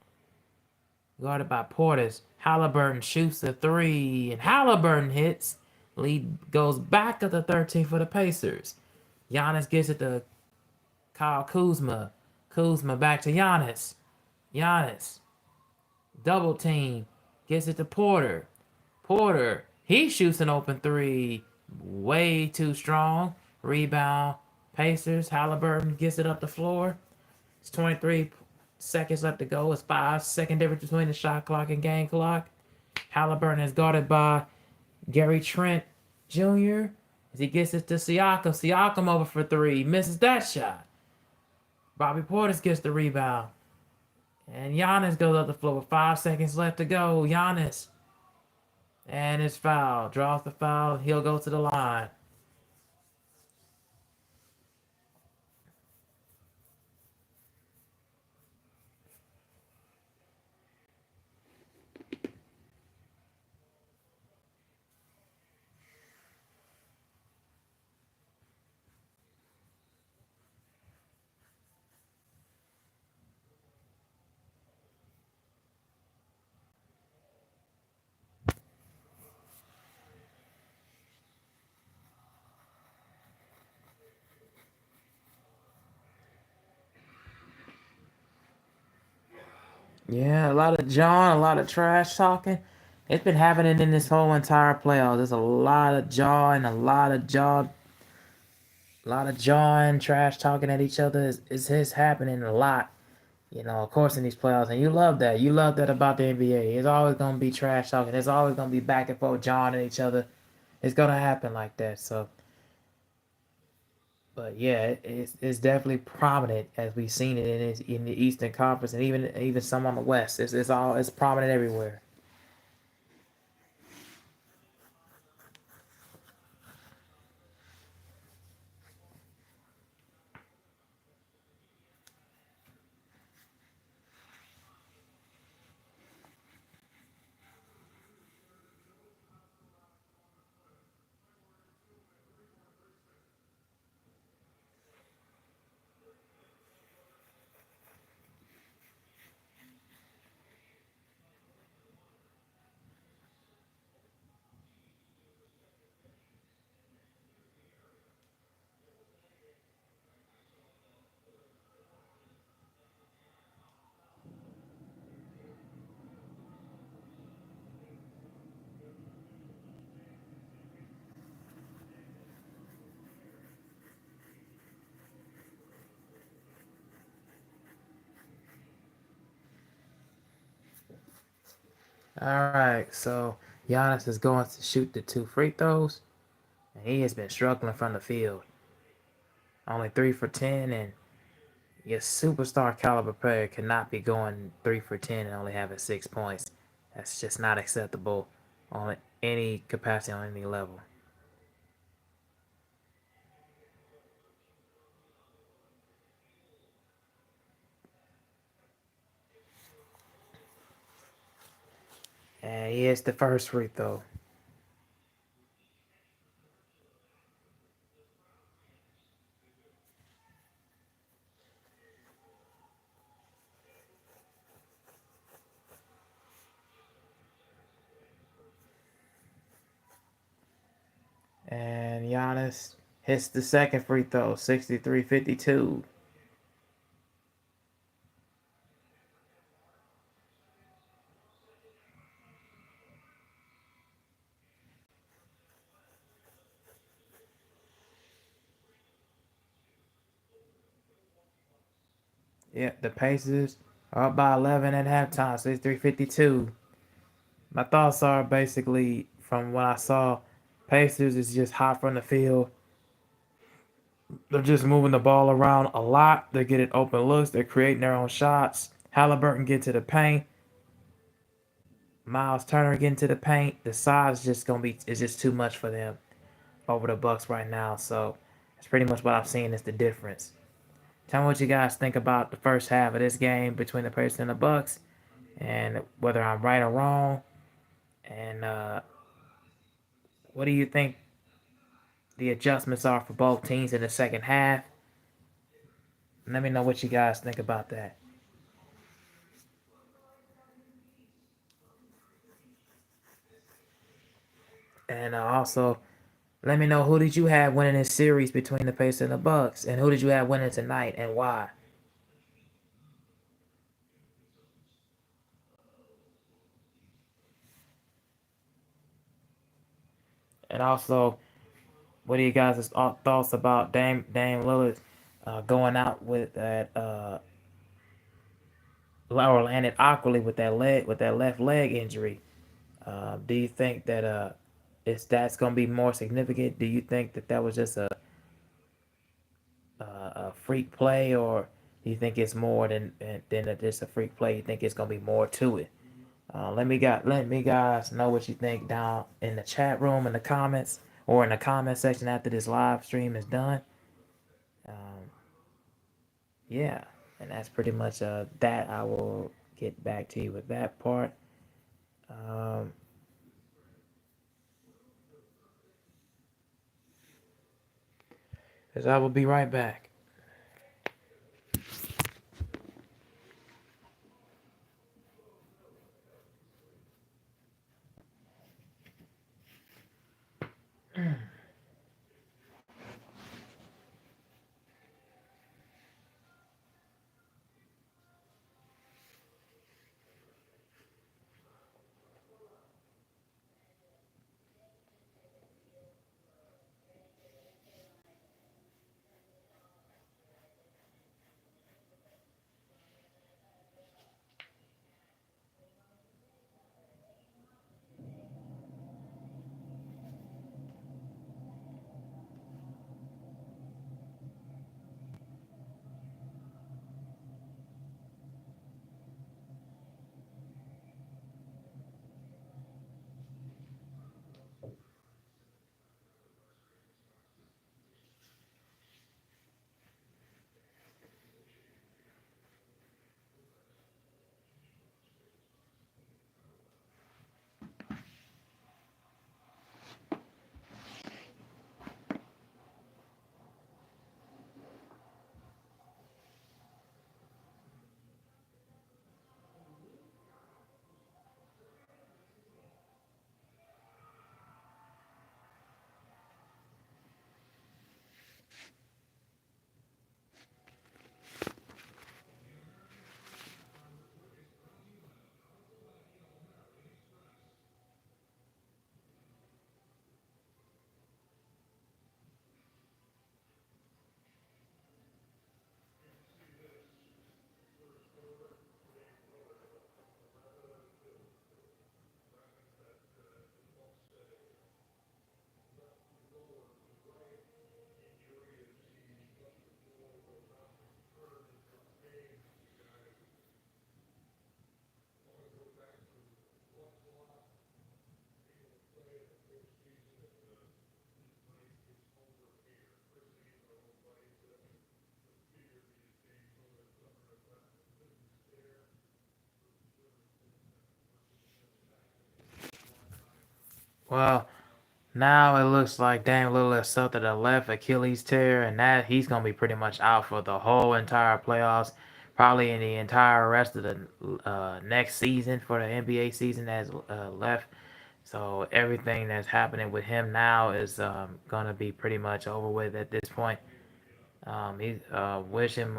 guarded by Portis. Halliburton shoots a three, and Halliburton hits. Lead goes back to the 13 for the Pacers. Giannis gets it to Kyle Kuzma. Kuzma back to Giannis. Giannis double team gets it to Porter. Porter, he shoots an open three. Way too strong. Rebound. Pacers. Halliburton gets it up the floor. It's 23 seconds left to go. It's 5 second difference between the shot clock and game clock. Halliburton is guarded by Gary Trent Jr. as he gets it to Siakam. Siakam over for three. Misses that shot. Bobby Portis gets the rebound. And Giannis goes up the floor with 5 seconds left to go. Giannis. And it's foul. Draws the foul. He'll go to the line. Yeah, a lot of John, a lot of trash talking. It's been happening in this whole entire playoff. There's a lot of jaw and a lot of jawing, trash talking at each other. Is happening a lot. Of course, in these playoffs, and you love that. You love that about the NBA. It's always gonna be trash talking. There's always gonna be back and forth, jawing at each other. It's gonna happen like that. So, but yeah, it's definitely prominent as we've seen it in the Eastern Conference and even some on the West. It's prominent everywhere. All right, so Giannis is going to shoot the two free throws, and he has been struggling from the field. Only 3 for 10, and your superstar caliber player cannot be going 3 for 10 and only having 6 points. That's just not acceptable on any capacity on any level. And he hits the first free throw. And Giannis hits the second free throw, 63-52. Yeah, the Pacers are up by 11 at halftime, 63-52. My thoughts are basically from what I saw, Pacers is just hot from the field. They're just moving the ball around a lot. They're getting open looks. They're creating their own shots. Halliburton get to the paint. Miles Turner getting to the paint. The size just gonna be is just too much for them over the Bucks right now. So that's pretty much what I've seen is the difference. Tell me what you guys think about the first half of this game between the Pacers and the Bucks, and whether I'm right or wrong. And what do you think the adjustments are for both teams in the second half? Let me know what you guys think about that. And also, let me know who did you have winning this series between the Pacers and the Bucks, and who did you have winning tonight, and why? And also, what are you guys' thoughts about Dame Lillard going out with that or landed awkwardly with that left leg injury? Do you think that that's going to be more significant? Do you think that that was just a freak play, or do you think it's more than just a freak play? You think it's going to be more to it? Let me guys know what you think down in the chat room in the comments or in the comment section after this live stream is done. Um, yeah, and that's pretty much that. I will get back to you with that part. Um, Cause I will be right back. Well, now it looks like Dame Lillard suffered a left Achilles tear, and that he's gonna be pretty much out for the whole entire playoffs, probably in the entire rest of the next season for the NBA season that's left. So everything that's happening with him now is gonna be pretty much over with at this point. He wish him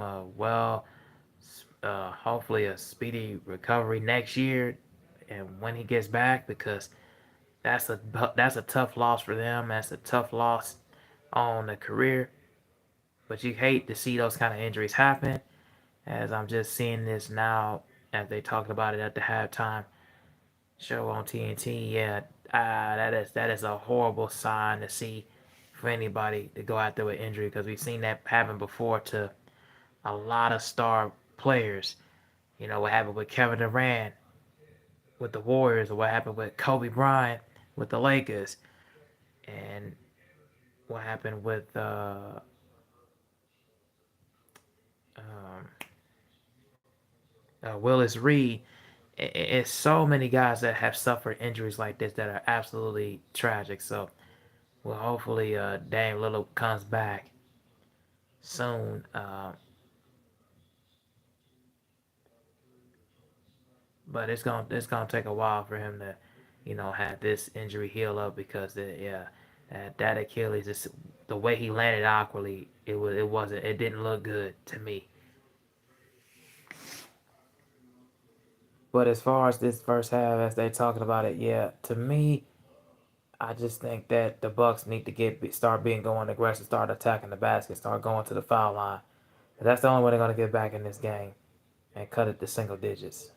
hopefully a speedy recovery next year, and when he gets back, because that's a that's a tough loss for them. That's a tough loss on the career. But you hate to see those kind of injuries happen. As I'm just seeing this now, as they talked about it at the halftime show on TNT. Yeah, That is a horrible sign to see for anybody to go out there with injury because we've seen that happen before to a lot of star players. You know what happened with Kevin Durant with the Warriors, or what happened with Kobe Bryant with the Lakers, and what happened with um, Willis Reed. It's so many guys that have suffered injuries like this that are absolutely tragic. So, well, hopefully, Dame Lillard comes back soon. But it's gonna take a while for him to, have this injury heal up because yeah, that Achilles, is the way he landed awkwardly. It didn't look good to me. But as far as this first half, as they talking about it, yeah, to me, I just think that the Bucks need to start being going aggressive, start attacking the basket, start going to the foul line. That's the only way they're gonna get back in this game and cut it to single digits.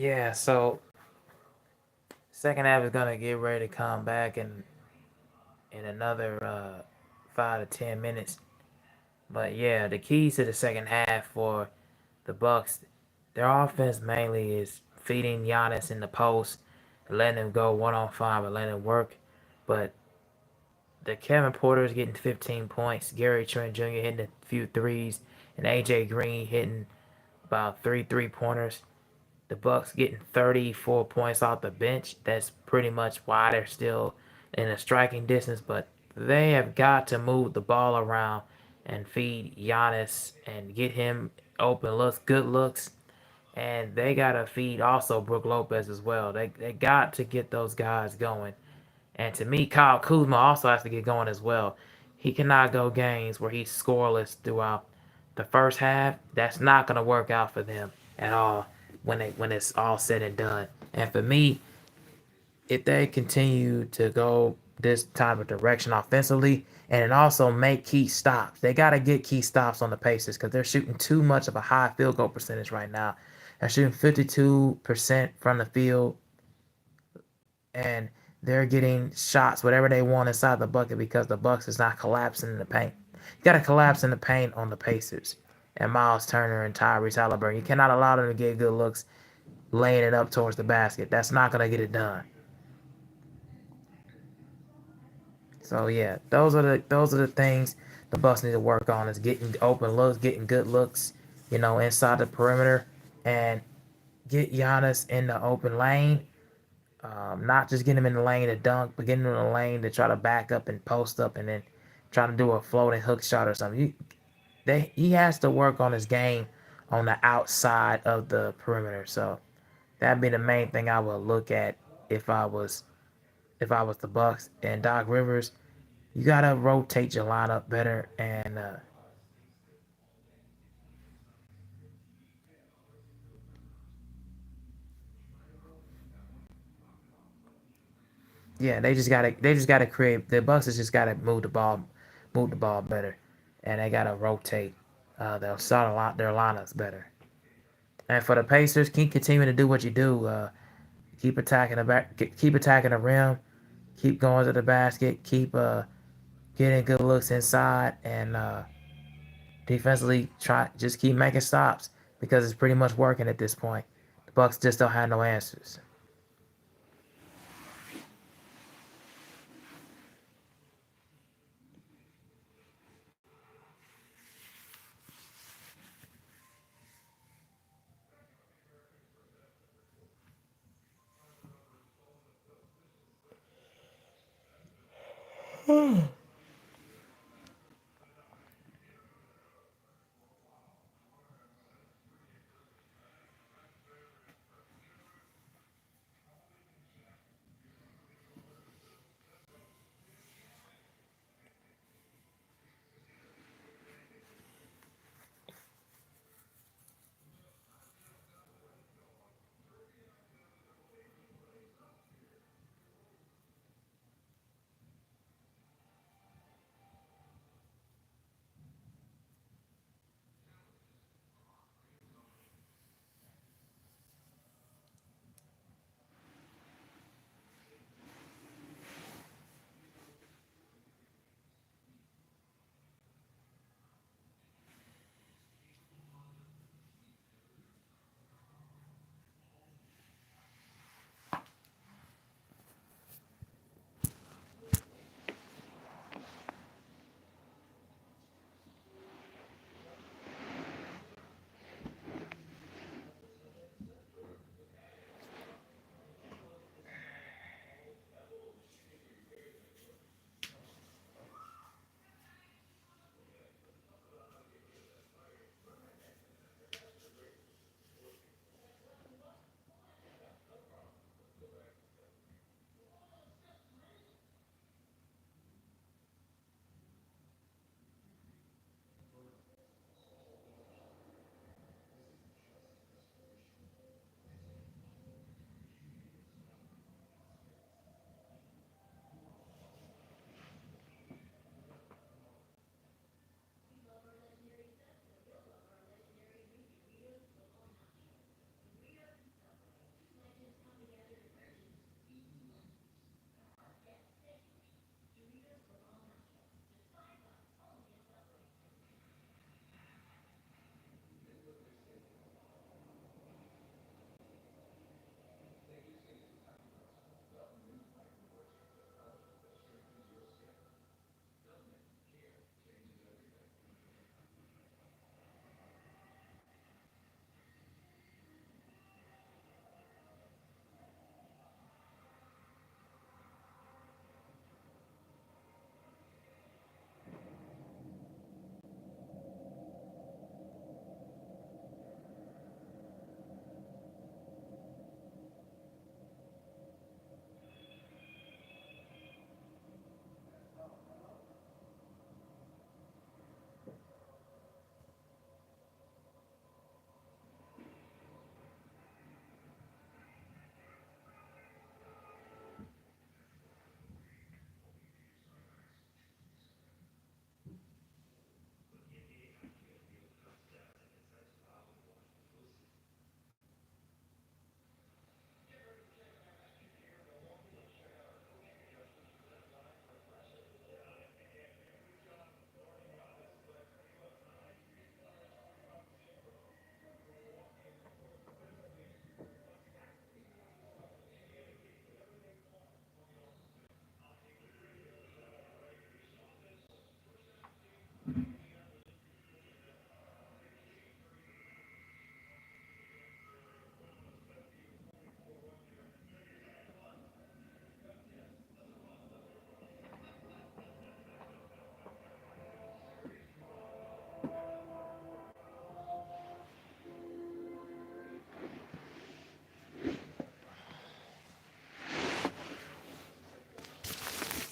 Yeah, so second half is gonna get ready to come back in another 5 to 10 minutes. But yeah, the keys to the second half for the Bucks, their offense mainly is feeding Giannis in the post, letting him go 1-on-5 and letting him work. But the Kevin Porter is getting 15 points, Gary Trent Jr. hitting a few threes, and AJ Green hitting about three pointers. The Bucks getting 34 points off the bench. That's pretty much why they're still in a striking distance. But they have got to move the ball around and feed Giannis and get him open looks, good looks, and they gotta feed also Brook Lopez as well. They got to get those guys going. And to me, Kyle Kuzma also has to get going as well. He cannot go games where he's scoreless throughout the first half. That's not gonna work out for them at all when it's all said and done. And for me, if they continue to go this type of direction offensively and then also make key stops, they got to get key stops on the Pacers because they're shooting too much of a high field goal percentage right now. They're shooting 52% from the field, and they're getting shots whatever they want inside the bucket because the Bucks is not collapsing in the paint. You got to collapse in the paint on the Pacers and Miles Turner and Tyrese Halliburton. You cannot allow them to get good looks laying it up towards the basket. That's not going to get it done. So yeah, those are the things the Bucks need to work on is getting open looks, getting good looks, inside the perimeter, and get Giannis in the open lane. Not just getting him in the lane to dunk, but getting him in the lane to try to back up and post up, and then trying to do a floating hook shot or something. He has to work on his game on the outside of the perimeter. So that'd be the main thing I would look at if I was the Bucks and Doc Rivers. You gotta rotate your lineup better, and yeah, they just gotta create. The Bucks has just gotta move the ball better, and they gotta rotate. They'll start a lot their lineups better. And for the Pacers, keep continuing to do what you do. Keep attacking the back, keep attacking the rim, keep going to the basket, keep getting good looks inside, and defensively try just keep making stops because it's pretty much working at this point. The Bucks just don't have no answers.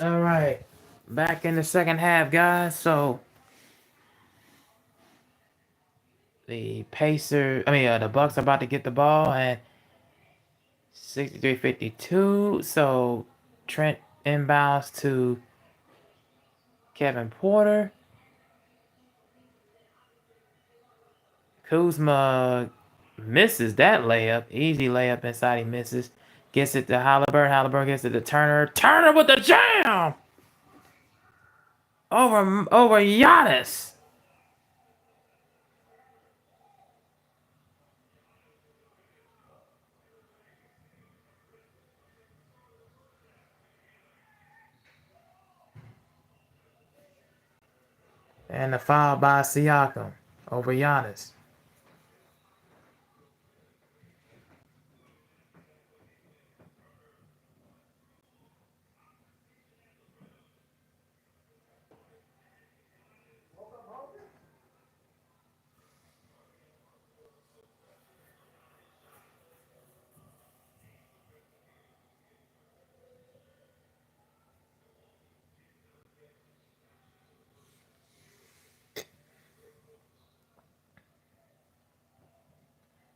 All right. Back in the second half, guys. So the the Bucks are about to get the ball and 63-52. So Trent inbounds to Kevin Porter. Kuzma misses that layup. Easy layup inside. He misses. Gets it to Halliburton. Halliburton gets it to Turner. Turner with the jam! Over Giannis. And the foul by Siakam over Giannis.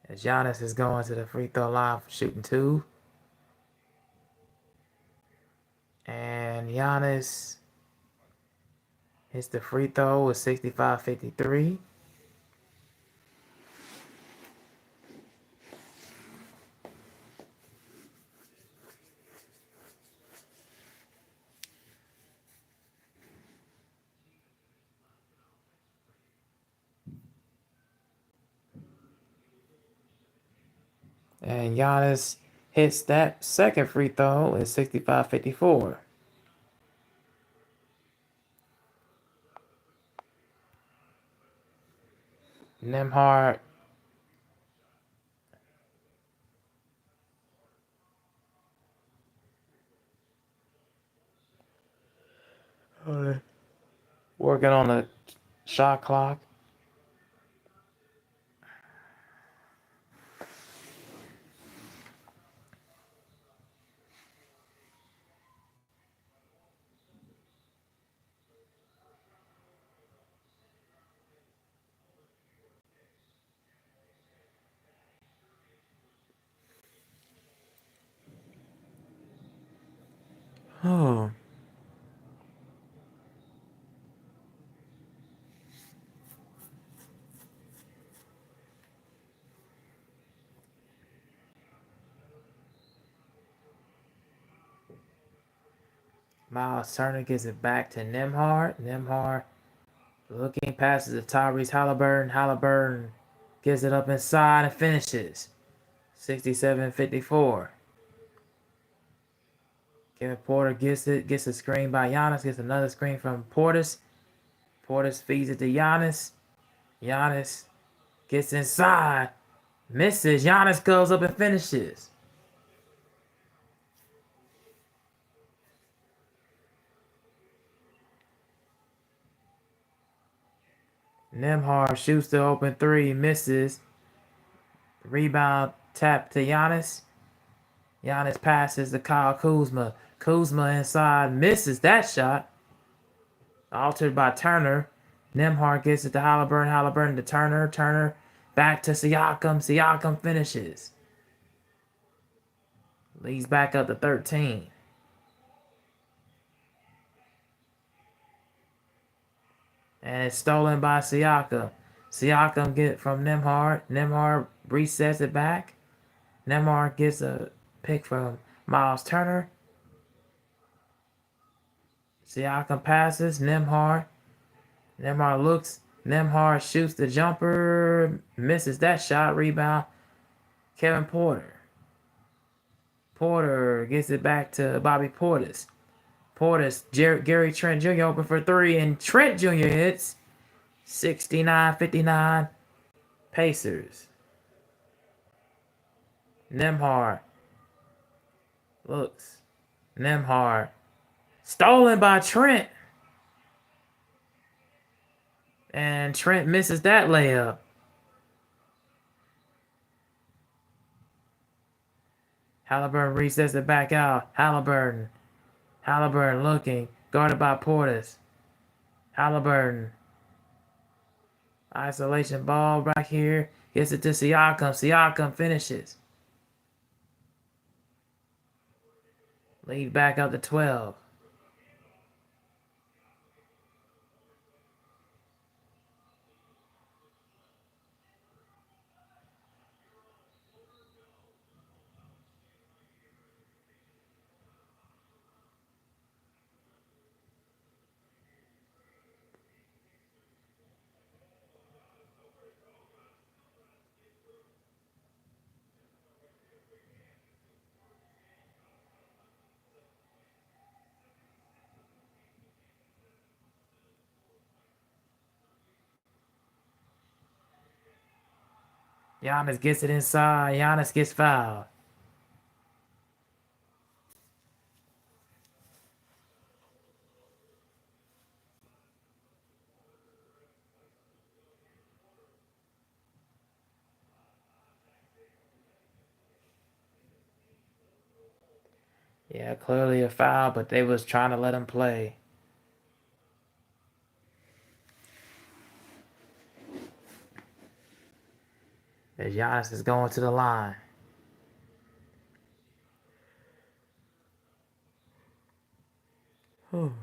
As Giannis is going to the free throw line for shooting two. And Giannis hits the free throw with 65-53. And Giannis hits that second free throw at 65-54. Nembhard working on the shot clock. Oh. Miles Turner gives it back to Nembhard. Nembhard looking passes to Tyrese Halliburton. Halliburton gives it up inside and finishes. 67-54. Kevin Porter gets a screen by Giannis, gets another screen from Portis. Portis feeds it to Giannis. Giannis gets inside, misses. Giannis goes up and finishes. Nembhard shoots the open three, misses. Rebound tap to Giannis. Giannis passes to Kyle Kuzma. Kuzma inside, misses that shot. Altered by Turner. Nembhard gets it to Halliburton. Halliburton to Turner. Turner back to Siakam. Siakam finishes. Leads back up to 13. And it's stolen by Siakam. Siakam get from Nembhard. Nembhard resets it back. Nembhard gets a pick from Miles Turner. Siakam passes. Nembhard. Nembhard looks. Nembhard shoots the jumper. Misses that shot. Rebound. Kevin Porter. Porter gets it back to Bobby Portis. Portis, Gary Trent Jr. open for three, and Trent Jr. hits. 69-59 Pacers. Nembhard looks. Nembhard stolen by Trent. And Trent misses that layup. Halliburton resets it back out. Halliburton Halliburton looking, guarded by Portis. Halliburton. Isolation ball right here. Gets it to Siakam. Siakam finishes. Lead back up to 12. Giannis gets it inside. Giannis gets fouled. Yeah, clearly a foul, but they was trying to let him play. As Giannis is going to the line. Whew.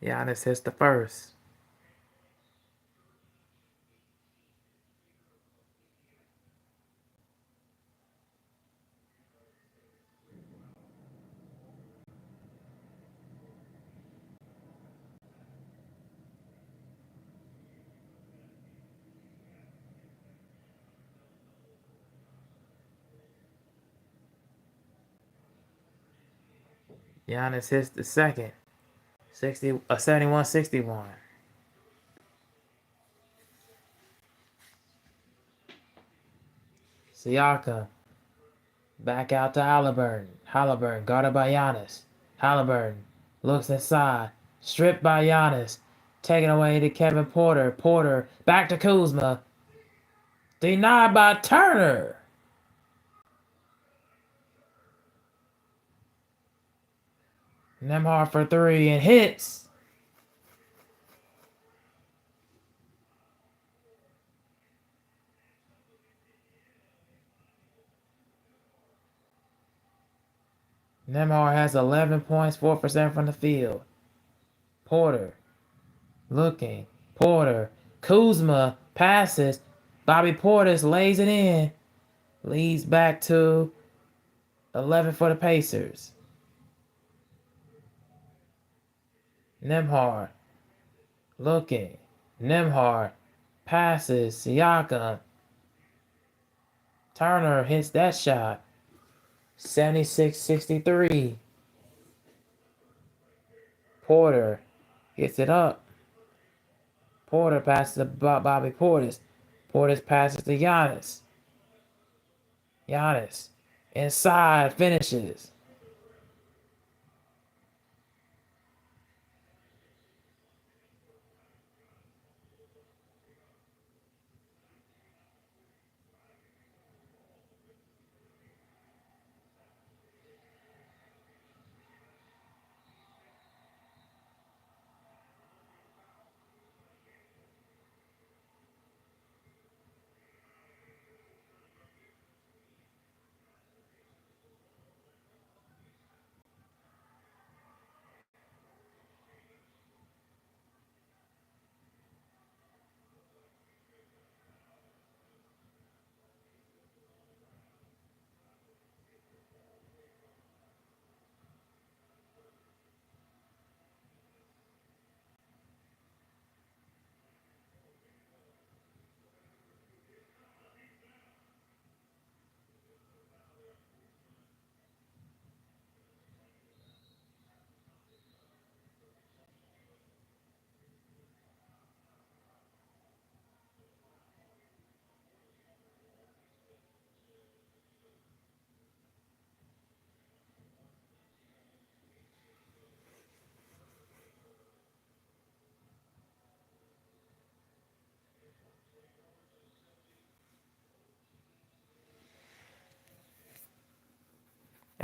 Giannis hits the first. Giannis hits the second. 71-61. Siakam. Back out to Halliburton. Halliburton guarded by Giannis. Halliburton looks inside. Stripped by Giannis. Taken away to Kevin Porter. Porter back to Kuzma. Denied by Turner. Nembhard for three and hits. Nembhard has 11 points, 4% from the field. Porter looking. Porter. Kuzma passes. Bobby Portis lays it in. Leads back to 11 for the Pacers. Nembhard looking. Nembhard passes. Siakam. Turner hits that shot. 76-63. Porter gets it up. Porter passes to Bobby Portis. Portis passes to Giannis. Giannis inside finishes.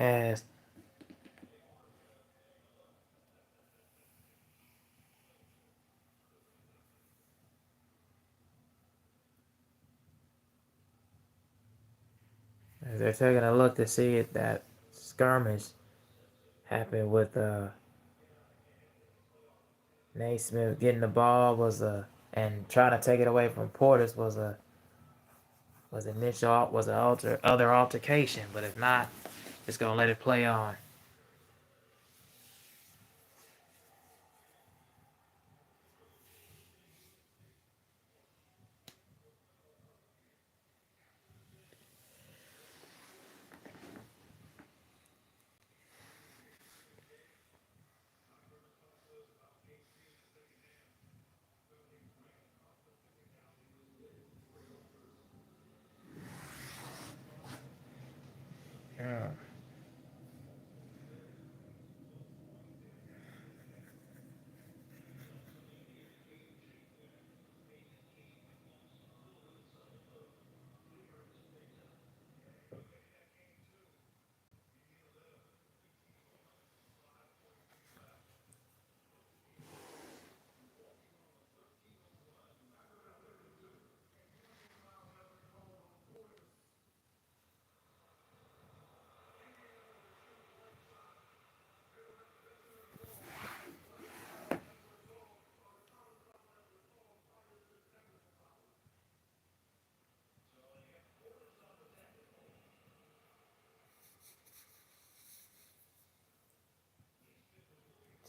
as they're taking a look to see if that skirmish happened with Naismith getting the ball and trying to take it away from Portis was an other altercation, but if not, just gonna let it play on. Yeah.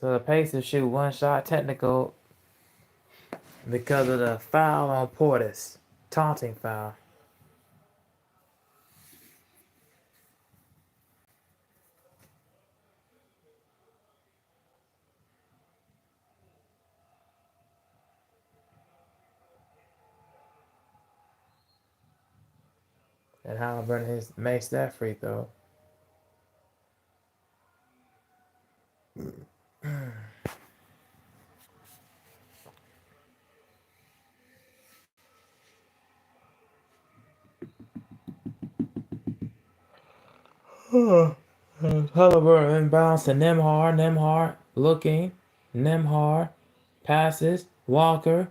So the Pacers shoot one shot technical because of the foul on Portis, taunting foul. And Halliburton makes that free throw. Halliburton inbounds to Nembhard. Nembhard looking. Nembhard passes. Walker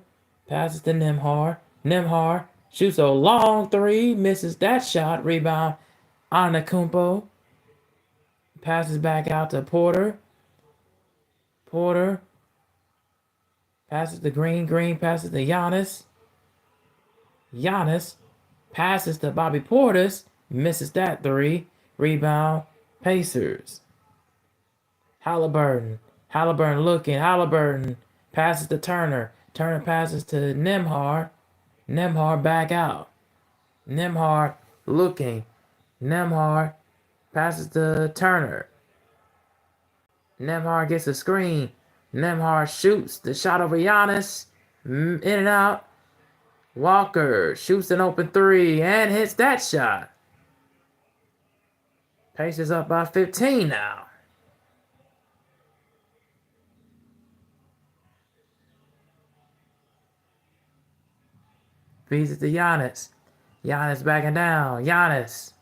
passes to Nembhard. Nembhard shoots a long three. Misses that shot. Rebound. Antetokounmpo passes back out to Porter. Porter passes to Green. Green passes to Giannis. Giannis passes to Bobby Portis. Misses that three. Rebound. Pacers. Halliburton. Halliburton looking. Halliburton passes to Turner. Turner passes to Nembhard. Nembhard back out. Nembhard looking. Nembhard passes to Turner. Nembhard gets a screen. Nembhard shoots the shot over Giannis. In and out. Walker shoots an open three and hits that shot. Pacers up by 15 now. Feeds it to Giannis. Giannis backing down. Giannis.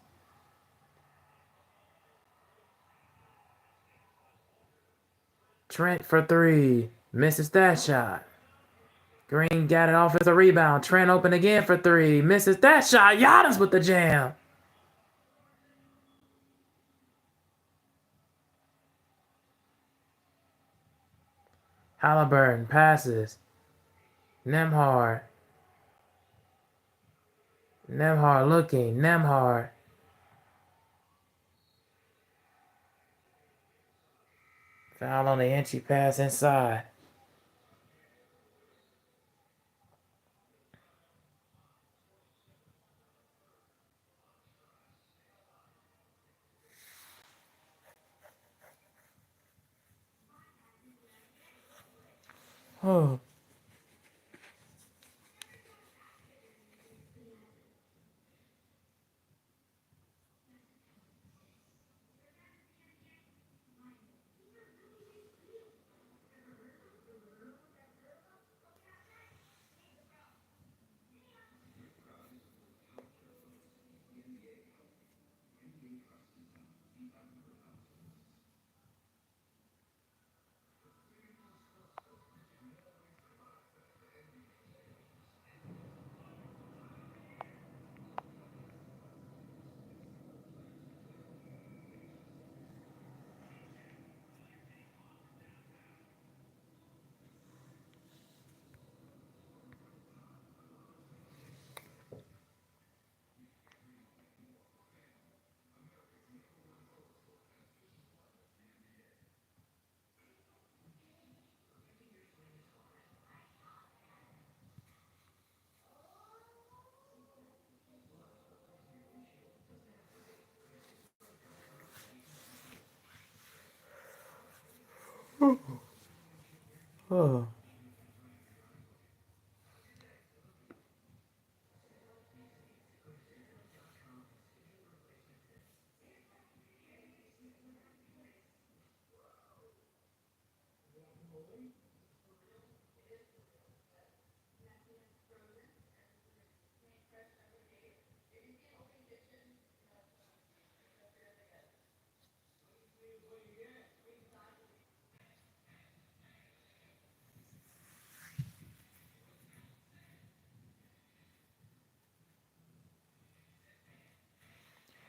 Trent for three. Misses that shot. Green got it off as a rebound. Trent open again for three. Misses that shot. Giannis with the jam. Halliburton passes. Nembhard. Nembhard looking. Nembhard. Foul on the entry pass inside. Oh. Oh.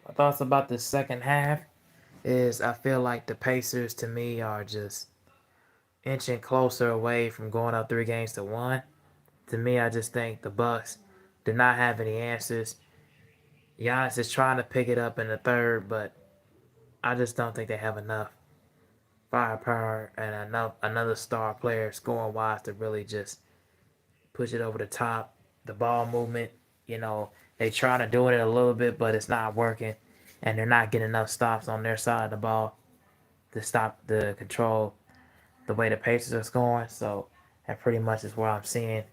My thoughts about the second half is I feel like the Pacers to me are just inching closer away from going up 3-1. To me, I just think the Bucks do not have any answers. Giannis is trying to pick it up in the third, but I just don't think they have enough firepower and enough another star player scoring wise to really just push it over the top. The ball movement, they try to do it a little bit, but it's not working, and they're not getting enough stops on their side of the ball to stop the control the way the Pacers are scoring. So that pretty much is what I'm seeing.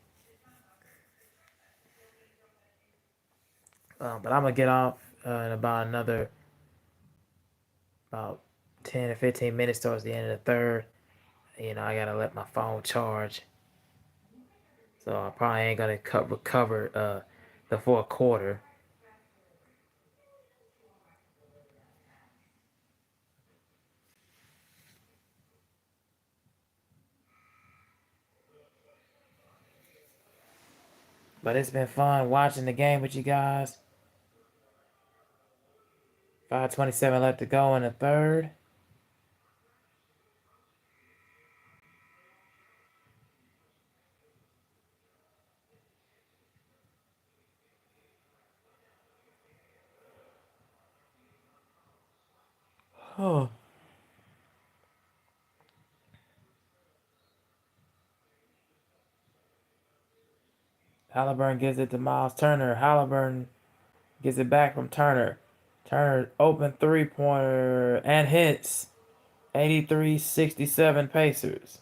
But I'm gonna get off in about another about 10 or 15 minutes towards the end of the third. I gotta let my phone charge, so I probably ain't gonna recover the fourth quarter. But it's been fun watching the game with you guys. 5:27 left to go in the third. Oh. Halliburton gives it to Miles Turner. Halliburton gets it back from Turner. Turner open three-pointer and hits. 83-67 Pacers.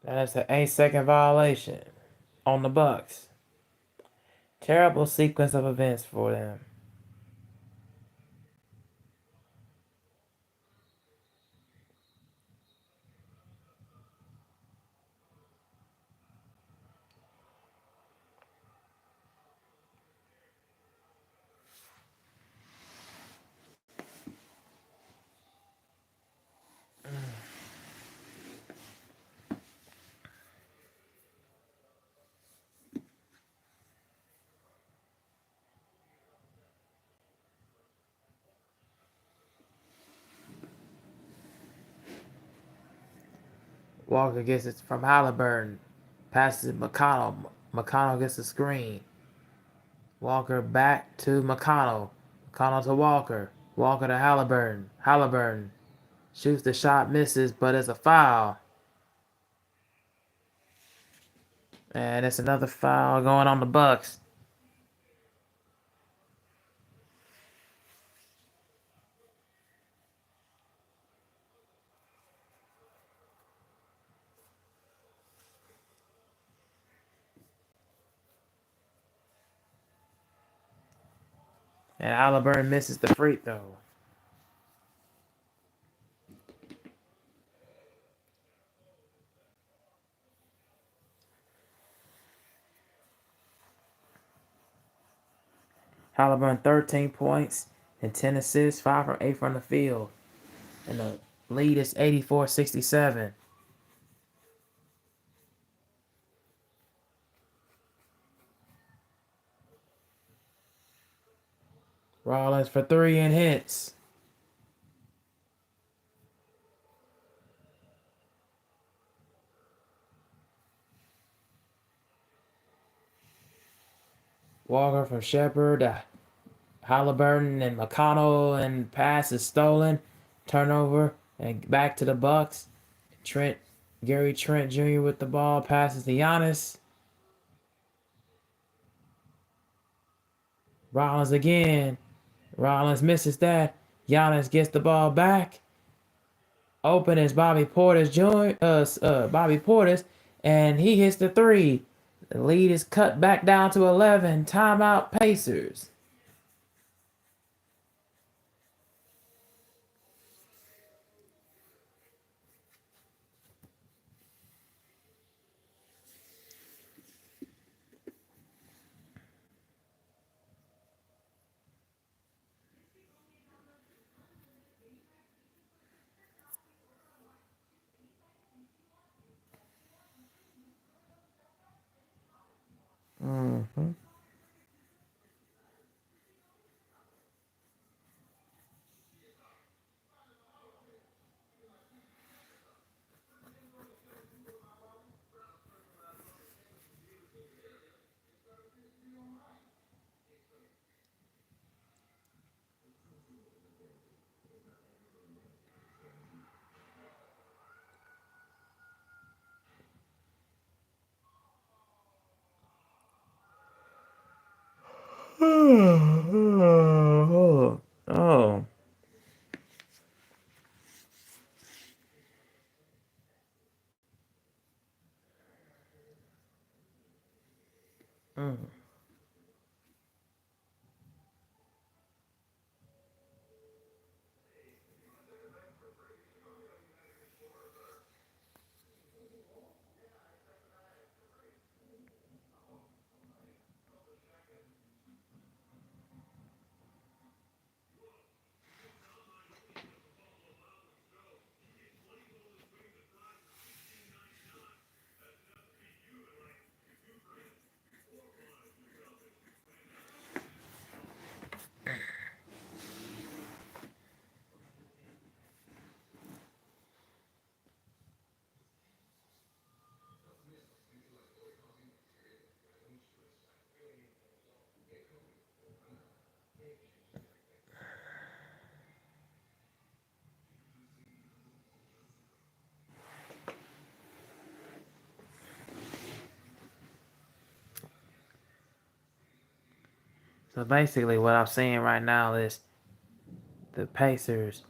That's an 8-second violation on the Bucks. Terrible sequence of events for them. Walker gets it from Halliburton. Passes it McConnell. McConnell gets the screen. Walker back to McConnell. McConnell to Walker. Walker to Halliburton. Halliburton shoots the shot, misses, but it's a foul. And it's another foul going on the Bucks. And Halliburton misses the free throw. Halliburton 13 points and 10 assists, 5 from 8 from the field. And the lead is 84-67. Rollins for 3 and hits. Walker from Shepard. Halliburton and McConnell, and pass is stolen, turnover, and back to the Bucks. Trent, Gary Trent Jr. with the ball, passes to Giannis. Rollins again. Rollins misses that. Giannis gets the ball back. Open is Bobby Portis Bobby Portis, and he hits the three. The lead is cut back down to 11. Timeout Pacers. Mm-hmm. Oh, oh. Mm. So basically, what I'm saying right now is the Pacers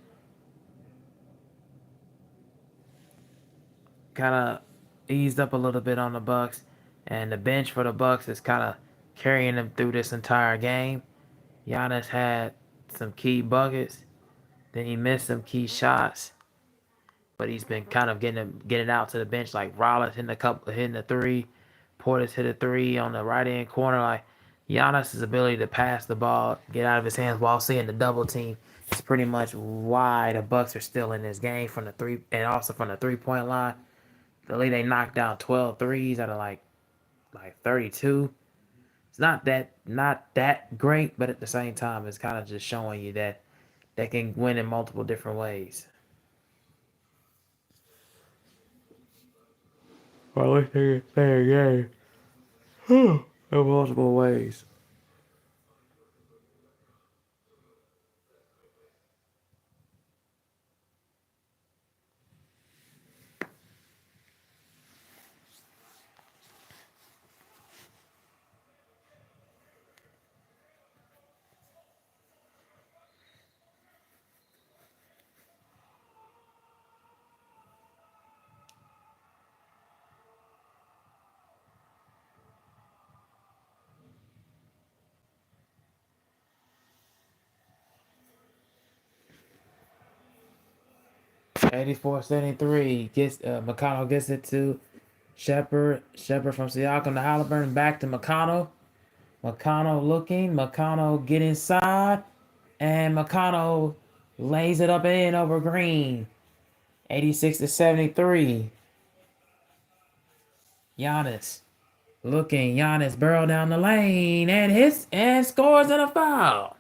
kind of eased up a little bit on the Bucks, and the bench for the Bucks is kind of carrying them through this entire game. Giannis had some key buckets, then he missed some key shots, but he's been kind of getting out to the bench, like Rollins hitting the three, Portis hit a three on the right hand corner. Like Giannis' ability to pass the ball, get out of his hands while seeing the double team is pretty much why the Bucks are still in this game from the three and also from the 3 point line. The lead they knocked down 12 threes out of like 32. It's not that great, but at the same time, it's kind of just showing you that they can win in multiple different ways. Or at least they can play a game in multiple ways. 84-73 gets McConnell gets it to Shepherd. Shepherd from Siakam to Halliburton back to McConnell. McConnell looking. McConnell get inside, and McConnell lays it up and in over Green. 86-73. Giannis looking. Giannis barrel down the lane and hits and scores in a foul.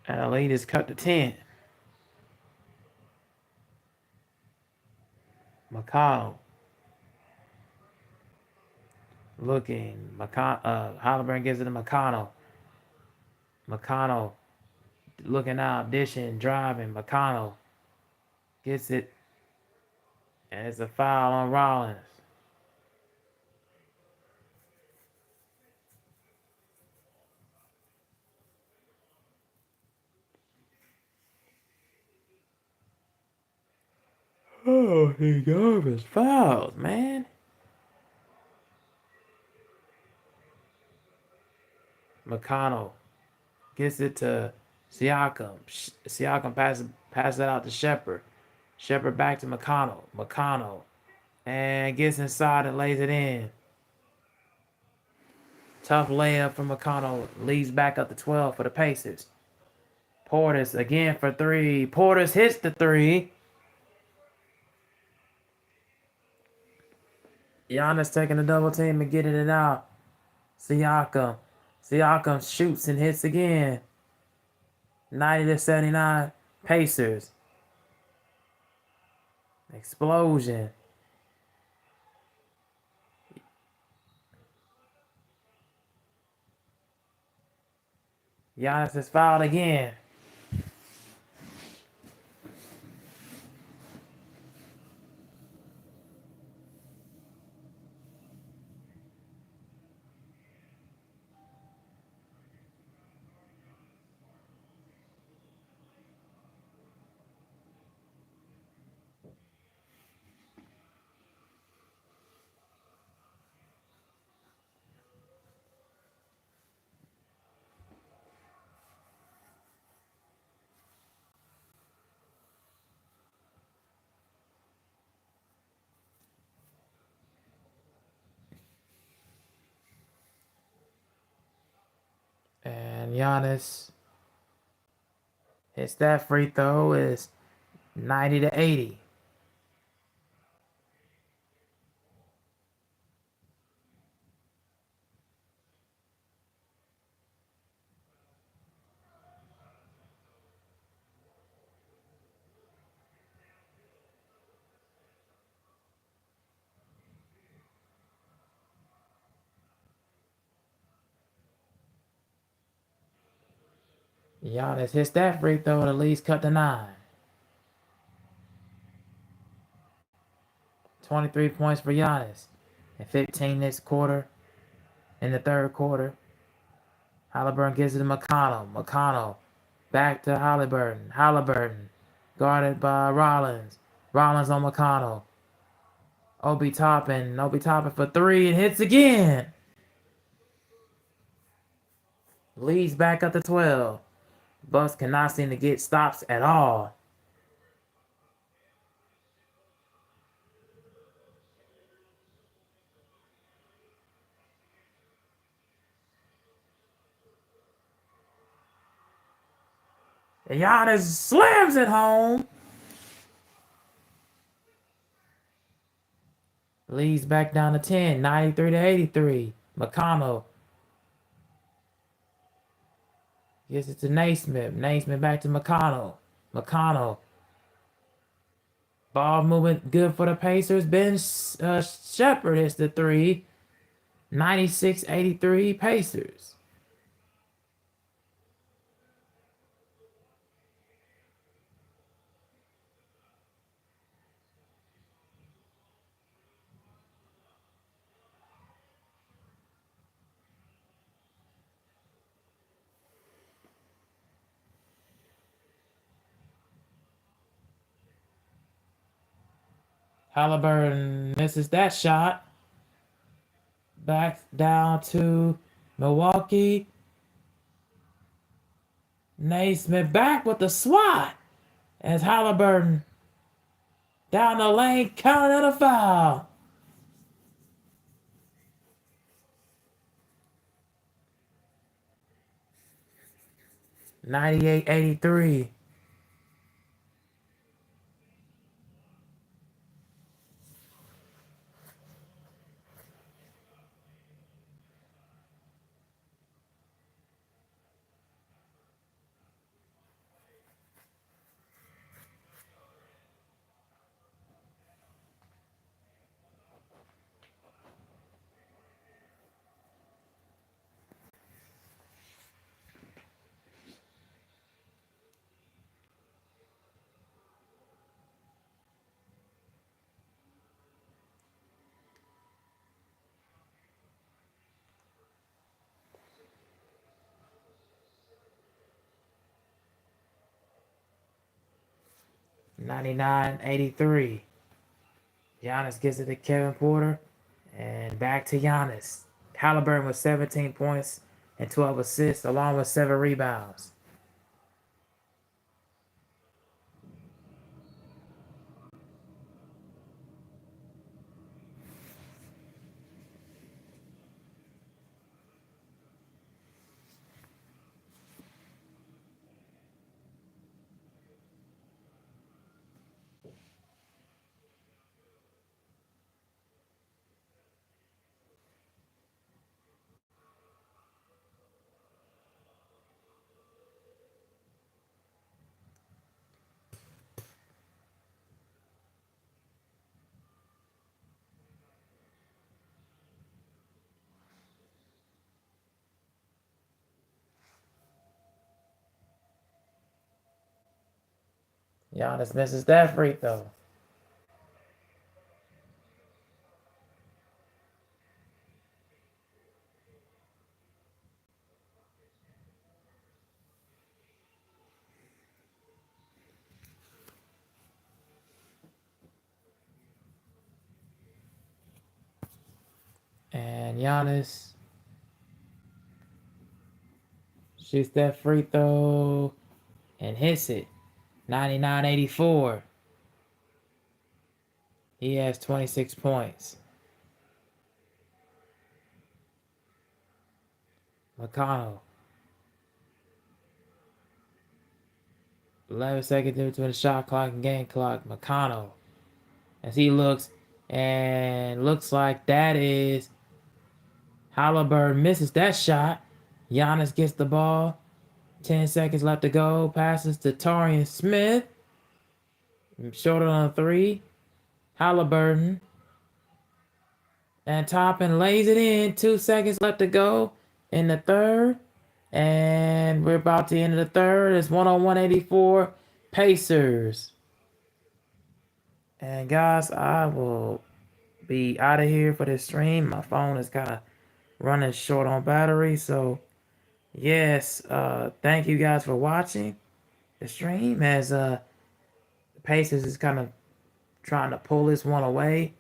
And the lead is cut to 10. McConnell looking. Halliburton gives it to McConnell. McConnell looking out, dishing, driving. McConnell gets it. And it's a foul on Rollins. Oh, he garbage fouls, man. McConnell gets it to Siakam. Siakam passes it out to Shepard. Shepard back to McConnell. McConnell. And gets inside and lays it in. Tough layup from McConnell. Leads back up to 12 for the Pacers. Portis again for three. Portis hits the three. Giannis taking a double team and getting it out. Siakam. Siakam shoots and hits again. 90-79 Pacers. Explosion. Giannis is fouled again. And Giannis hits that free throw. Is 90-80. Giannis hits that free throw. The lead's cut to 9. 23 points for Giannis. And 15 this quarter. In the third quarter. Halliburton gives it to McConnell. McConnell back to Halliburton. Halliburton guarded by Rollins. Rollins on McConnell. Obi Toppin for three and hits again. Leads back up to 12. Bucks cannot seem to get stops at all. And Giannis slams it home. Leads back down to 10, 93-83. McConnell gives it to Naismith. Naismith back to McConnell. McConnell. Ball movement good for the Pacers. Ben Shepard hits the three. 96-83 Pacers. Halliburton misses that shot. Back down to Milwaukee. Naismith back with the swat. As Halliburton down the lane, counted a foul. (98-83). 99-83. Giannis gives it to Kevin Porter. And back to Giannis. Halliburton with 17 points and 12 assists, along with 7 rebounds. Giannis misses that free throw. And Giannis shoots that free throw and hits it. 99-84. He has 26 points. McConnell. 11 seconds between the shot clock and game clock. McConnell. As he looks, and looks like that is Halliburton misses that shot. Giannis gets the ball. 10 seconds left to go. Passes to Taurean Smith. Shorter on 3. Halliburton. And Toppin lays it in. 2 seconds left to go in the third. And we're about to end the third. It's 101-84 Pacers. And guys, I will be out of here for this stream. My phone is kind of running short on battery. So, yes, thank you guys for watching the stream as the Pacers is kind of trying to pull this one away.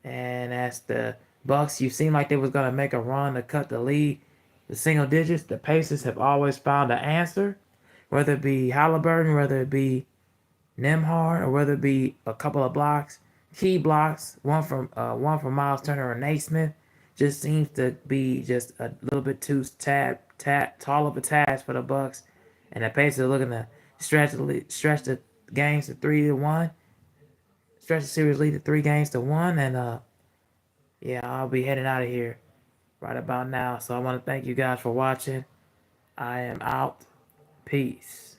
And as the Bucks, you seem like they was going to make a run to cut the lead to single digits. The Pacers have always found an answer, whether it be Halliburton, whether it be Nembhard, or whether it be a couple of blocks, key blocks, one from Miles Turner or Naismith, just seems to be just a little bit too tall of a task for the Bucks, and the Pacers are looking to stretch the games to 3-1, stretch the series lead to 3 games to 1, and yeah, I'll be heading out of here right about now. So I want to thank you guys for watching. I am out. Peace.